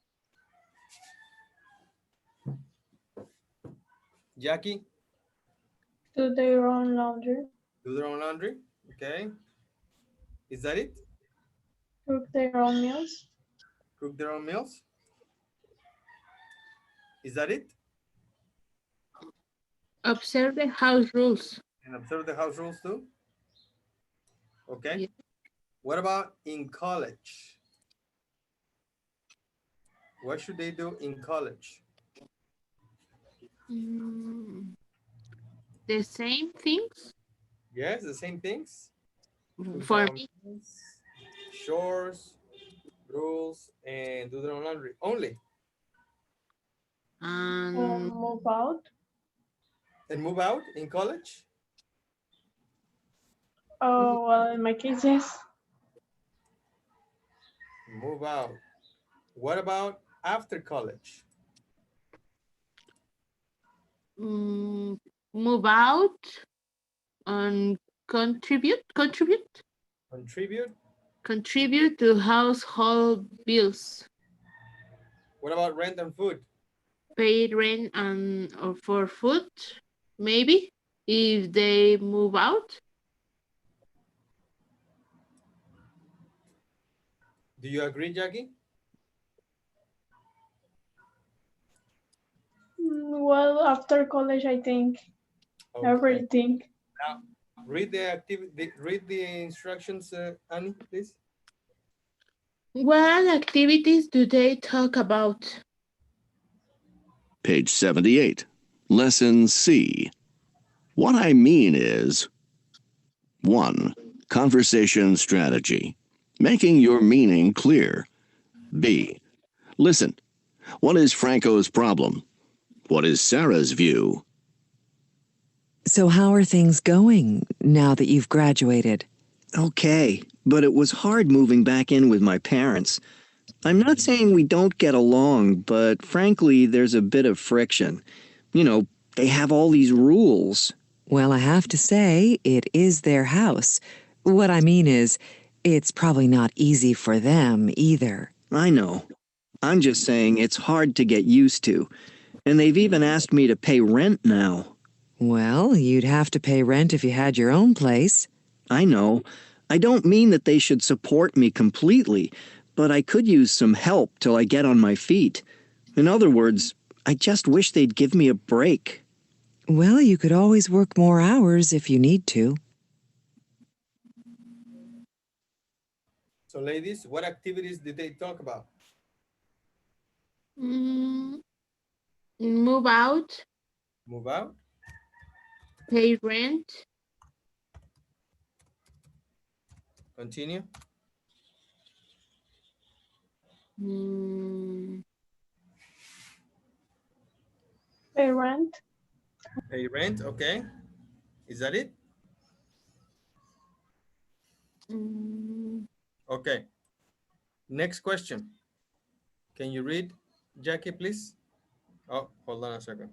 Jackie, Do their own laundry. do their own laundry. Okay. Is that it? Cook their own meals. Cook their own meals. Is that it? Observe the house rules. And observe the house rules too. Okay. Yeah. What about in college? What should they do in college? Mm, the same things Yes, the same things. Cook their for own me. meals, chores, rules, and do their own laundry. Only. And Move out. And move out in college? Oh, well, in my case, yes. Move out. What about after college? mm, move out and Contribute. contribute to household bills, What about rent and food? pay rent and or for food, maybe if they move out. Do you agree, Jackie? Well, after college, I think Okay. everything. Now, read the activity. Read the instructions, Annie, please. What activities do they talk about? Page 78. Lesson C. What I mean is 1. Conversation strategy. Making your meaning clear. B. Listen. What is Franco's problem? What is Sarah's view? So, how are things going now that you've graduated? Okay, but it was hard moving back in with my parents. I'm not saying we don't get along, but frankly, there's a bit of friction. You know, they have all these rules. Well, I have to say, it is their house. What I mean is, it's probably not easy for them either. I know. I'm just saying it's hard to get used to. And they've even asked me to pay rent now. Well, you'd have to pay rent if you had your own place. I know. I don't mean that they should support me completely, but I could use some help till I get on my feet. In other words, I just wish they'd give me a break. Well, you could always work more hours if you need to. So, ladies, what activities did they talk about? Mm, move out, Move out, pay rent, continue, mm, Pay rent. pay rent. Okay. Is that it? mm, Okay. Next question. Can you read, Jackie, please? Oh, hold on a second.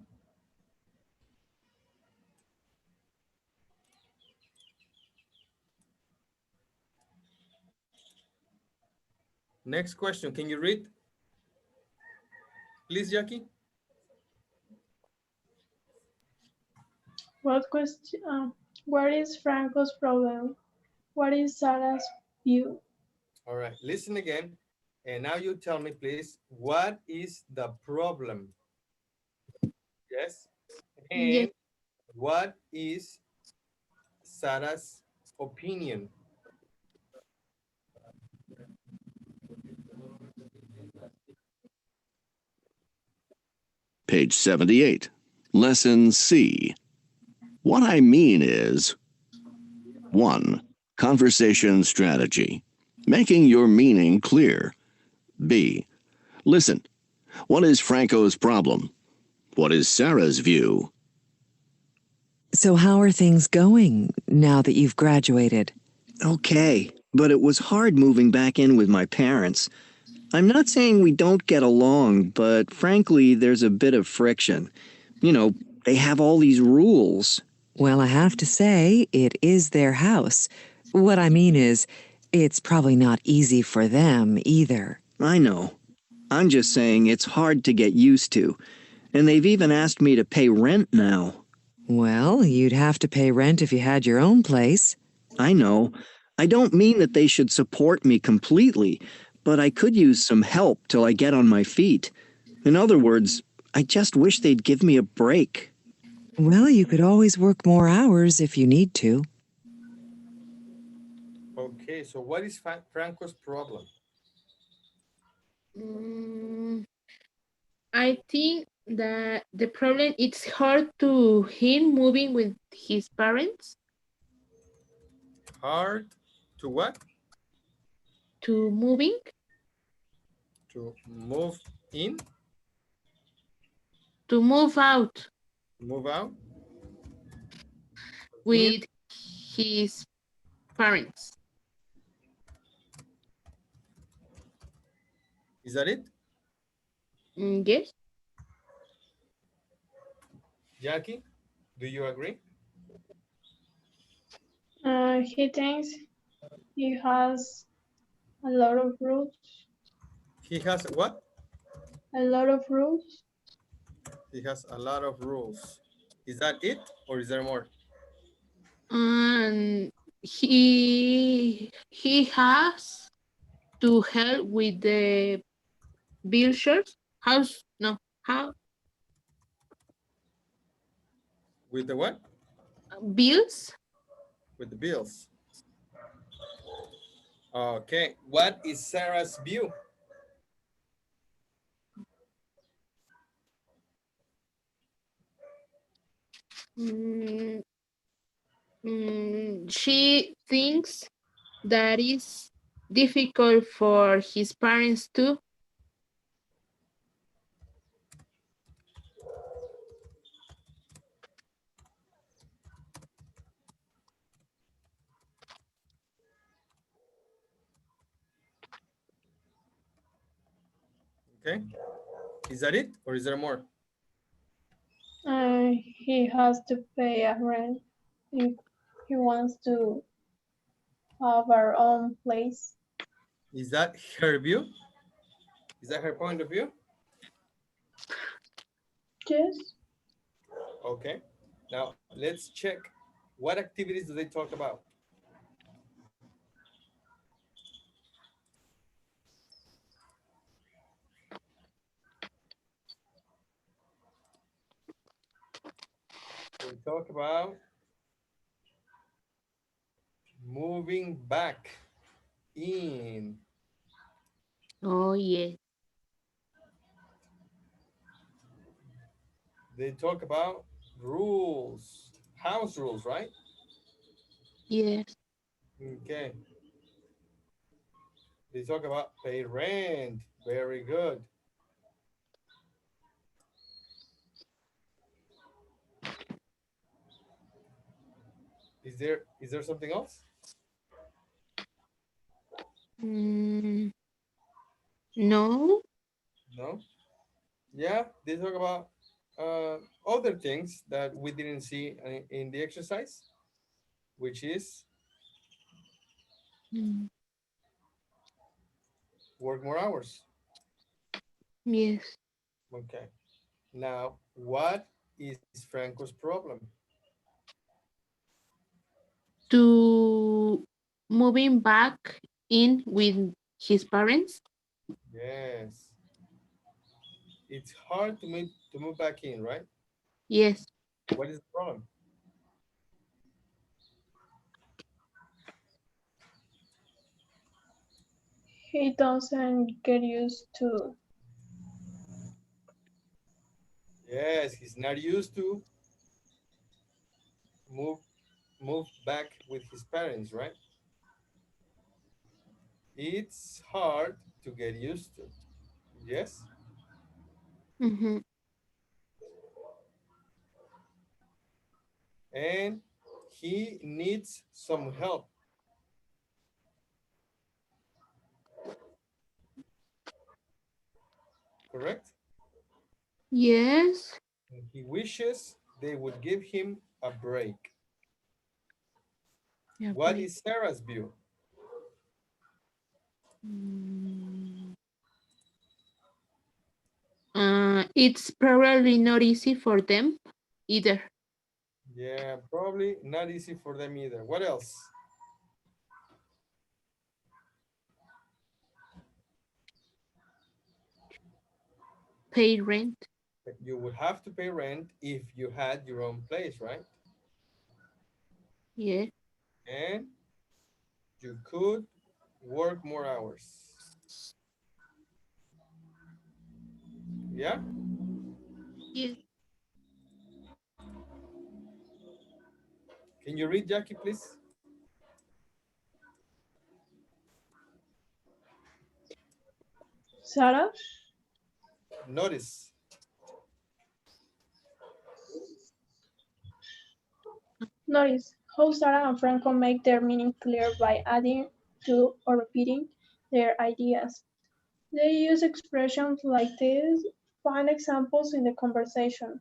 Next question. Can you read? Please, Jackie. What question? What is Franco's problem? What is Sarah's view? All right. Listen again. And now you tell me, please, what is the problem? Yes. yes. And what is Sarah's opinion? Page 78. Lesson C. What I mean is 1. Conversation strategy. Making your meaning clear. B. Listen. What is Franco's problem? What is Sarah's view? So, how are things going now that you've graduated? Okay, but it was hard moving back in with my parents. I'm not saying we don't get along, but frankly, there's a bit of friction. You know, they have all these rules. Well, I have to say, it is their house. What I mean is, it's probably not easy for them either. I know. I'm just saying it's hard to get used to. And they've even asked me to pay rent now. Well, you'd have to pay rent if you had your own place. I know. I don't mean that they should support me completely, but I could use some help till I get on my feet. In other words, I just wish they'd give me a break. Well, you could always work more hours if you need to. Okay, so what is Franco's problem? Mm, I think that the problem it's hard to him moving with his parents Hard to what? to moving To move in, to move out move out. Continue. with his parents. Is that it? Yes. Jackie, do you agree? He thinks he has a lot of rules. He has what? A lot of rules. He has a lot of rules. Is that it or is there more? And he has to help with the builders house. No, how With the what? bills? With the bills. Okay. What is Sarah's view? Mm, she thinks that is difficult for his parents too. Okay. Is that it or is there more? He has to pay a rent if he wants to have our own place. Is that her view? Is that her point of view? Yes. Okay. Now let's check. What activities do they talk about? They talk about moving back in. Oh yes, They talk about rules, house rules, right? yes. Okay. They talk about pay rent. Very good. Is there something else? Mm, no. No. Yeah, they talk about other things that we didn't see in the exercise, which is Mm, work more hours. yes. Okay. Now, what is Franco's problem? To moving back in with his parents. Yes. It's hard to move back in, right? Yes. What is the problem? He doesn't get used to. Yes, he's not used to move move back with his parents, right? It's hard to get used to. Yes? Mm-hmm. And he needs some help, correct? Yes. And he wishes they would give him a break. Yeah, What break. is Sarah's view? Mm. It's probably not easy for them either. Yeah, probably not easy for them either. What else? Pay rent. You would have to pay rent if you had your own place, right? Yeah. And you could work more hours. Yeah? Yes. Can you read, Jackie, please? Sarah, Notice. notice how Sarah and Franco make their meaning clear by adding to or repeating their ideas. They use expressions like this. Find examples in the conversation.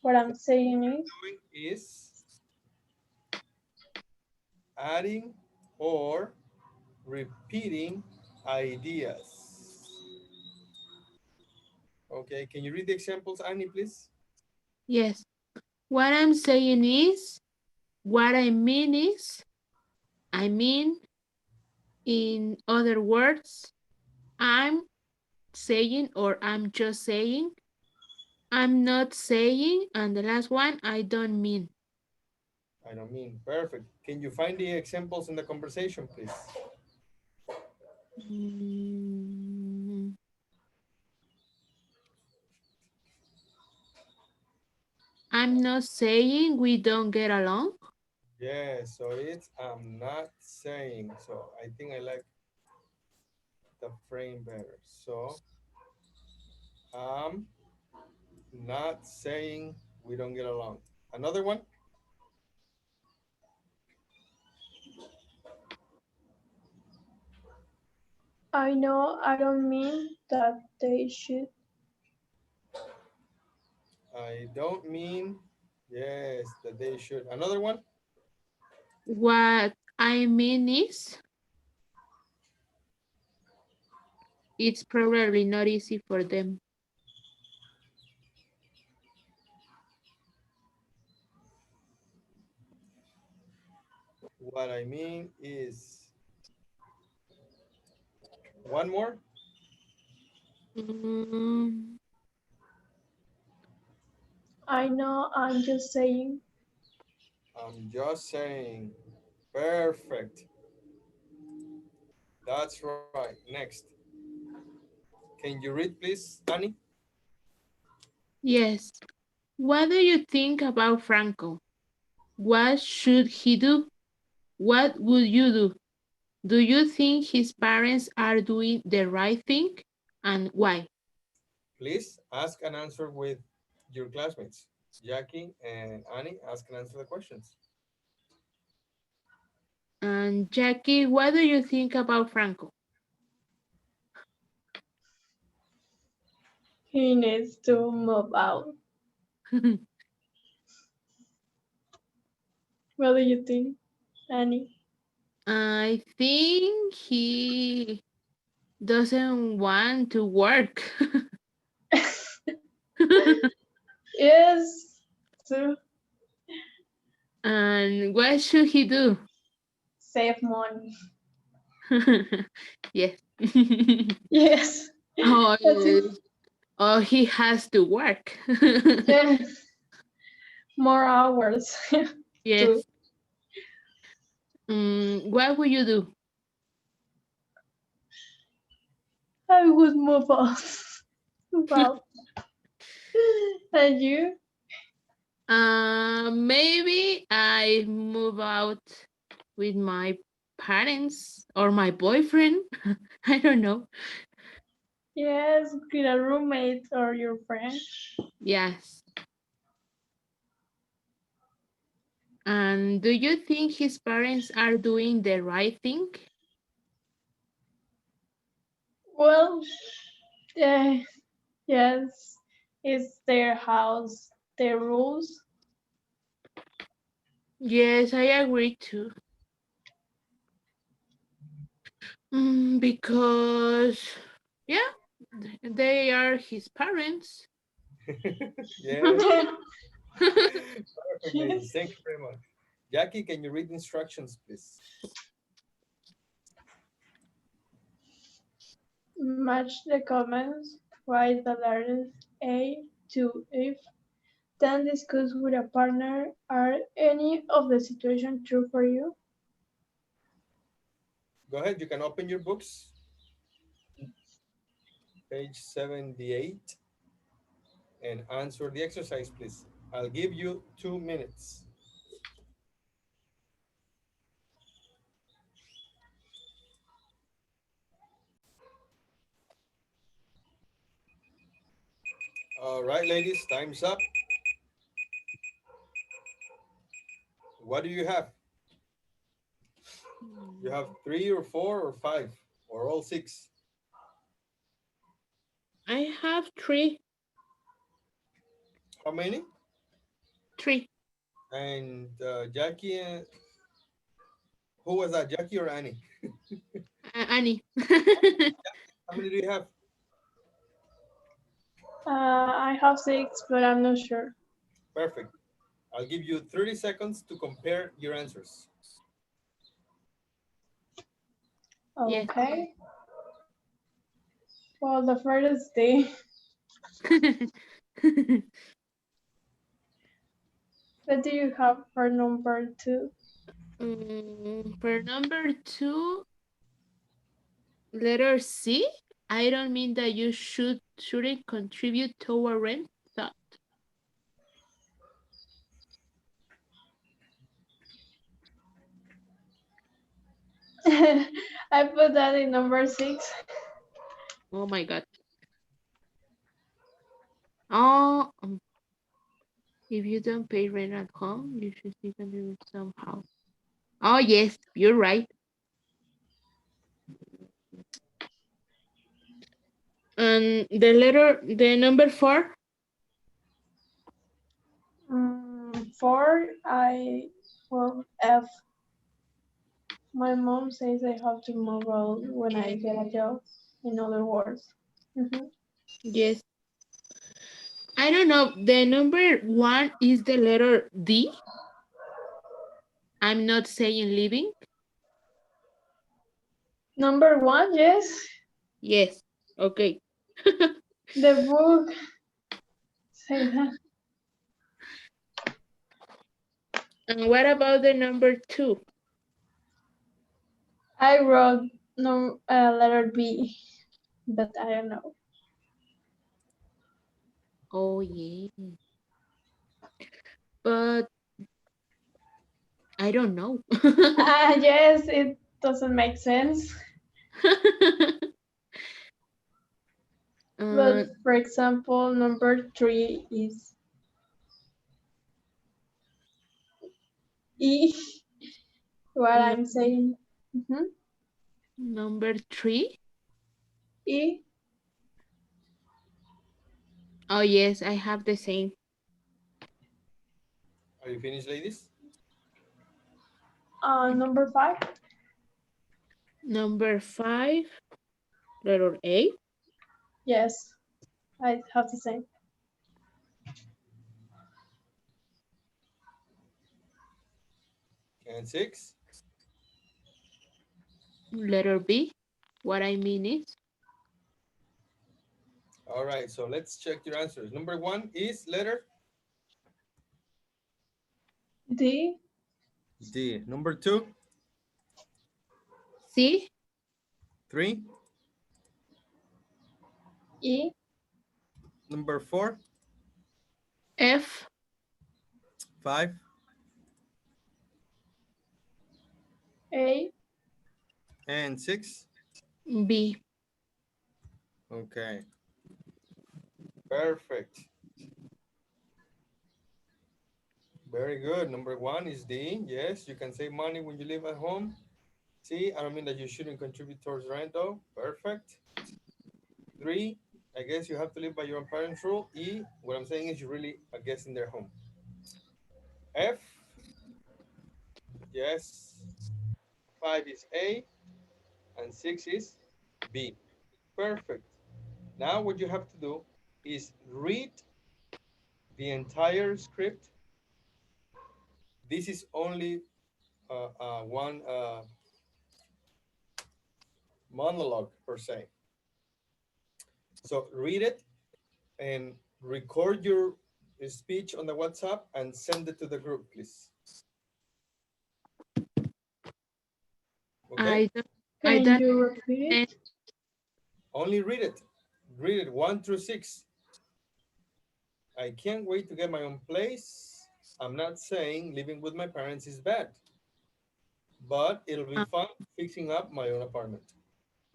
What I'm saying is, Doing is adding or repeating ideas. Okay, can you read the examples, Annie, please? Yes. What I'm saying is, what I mean is, I mean, in other words, I'm saying or I'm just saying. I'm not saying. And the last one, I don't mean. I don't mean. Perfect. Can you find the examples in the conversation, please? Mm, I'm not saying we don't get along. Yeah, so it's I'm not saying. So I think I like the frame better. So I'm not saying we don't get along. Another one? I know I don't mean that they should. I don't mean, yes, that they should. Another one? What I mean is, it's probably not easy for them. What I mean is, one more? Mm, I know I'm just saying. I'm just saying. Perfect. That's right. Next. Can you read, please, Annie? yes. What do you think about Franco? What should he do? What would you do? Do you think his parents are doing the right thing? And why? Please ask and answer with your classmates. Jackie and Annie, ask and answer the questions. And Jackie, what do you think about Franco? He needs to move out. What do you think, Annie? I think he doesn't want to work. Yes, to And what should he do? save money. Yes. Yes, oh, that's it. oh, he has to work. Yes, more hours Yes. to. What would you do? I would move out. Move out. And you? Maybe I move out with my parents or my boyfriend. I don't know. Yes, with a roommate or your friend. Yes. And do you think his parents are doing the right thing? Well, yeah, yes, it's their house, their rules. Yes, I agree too. Because, yeah, they are his parents. Yes. Perfect, ladies. Yes. Thank you very much. Jackie, can you read the instructions, please? Match the comments. Write the letters A to F. Then discuss with a partner. Are any of the situation true for you? Go ahead. You can open your books, page 78, and answer the exercise, please. I'll give you 2 minutes. All right, ladies, time's up. What do you have? You have three or four or five or all six? I have three. How many? Three. And Jackie, who was that? Jackie or Annie? Annie. How many do you have? I have six, but I'm not sure. Perfect. I'll give you 30 seconds to compare your answers. Yes. Okay. Well, the first day. What do you have for number 2? For number 2, letter C. I don't mean that you shouldn't contribute toward rent thought. I put that in number 6. Oh my God. Oh, if you don't pay rent at home, you should still contribute somehow. Oh yes, you're right. And the number 4. 4, F. My mom says I have to move out when I get a job. In other words. Mhm. Yes. I don't know. The number 1 is the letter D. I'm not saying living. Number 1, yes. Yes. Okay. The book say that. And what about the number 2? I wrote no letter B, but I don't know. Oh yeah. But I don't know. Yes, it doesn't make sense. uh, But for example, number 3 is E. What no, I'm saying. number 3. E. Oh yes, I have the same. Are you finished, ladies? Number 5. Number 5, letter A. Yes, I have the same. And 6? Letter B. What I mean is, All right, so let's check your answers. Number 1 is letter D. D. Number 2, C. 3. E. Number 4, F. 5. A. And 6. B. Okay, perfect. Very good. Number 1 is D. Yes, you can save money when you live at home. C, I don't mean that you shouldn't contribute towards rent though. Perfect. 3, I guess you have to live by your own parents' rule. E, what I'm saying is you really are guessing their home. F, yes. 5 is A, and 6 is B. Perfect. Now what you have to do is read the entire script. This is only one monologue per se. So read it and record your speech on the WhatsApp and send it to the group, please. Okay? I don't. I Can don't. you repeat understand. it? Only read it. Read it 1 through 6. I can't wait to get my own place. I'm not saying living with my parents is bad, but it'll be Uh, fun fixing up my own apartment.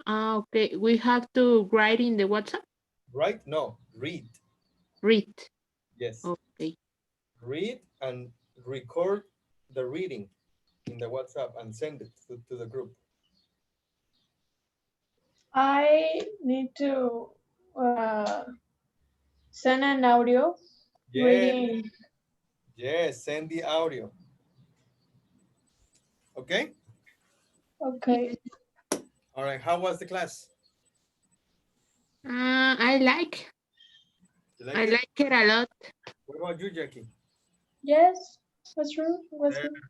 okay. We have to write in the WhatsApp. Right? No, read. Read. Yes. Okay. Read and record the reading in the WhatsApp and send it to the group. I need to uh, send an audio Yes, reading. yes, send the audio. Okay? Okay. All right, how was the class? I like. You I liked it? like it a lot. What about you, Jackie? Yes, what's true. What's There. true.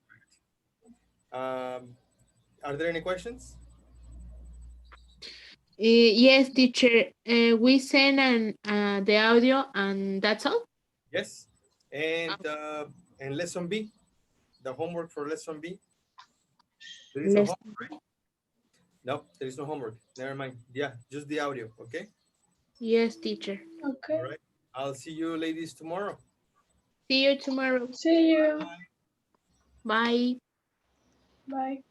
Are there any questions? Yes, teacher. We send the audio and that's all. Yes. And lesson B, the homework for lesson B. There is a Let's. homework. No, there is no homework. Never mind. Yeah, just the audio. Okay. Yes, teacher. All Okay. right. I'll see you ladies tomorrow. See you tomorrow. See you. Bye. Bye. Bye.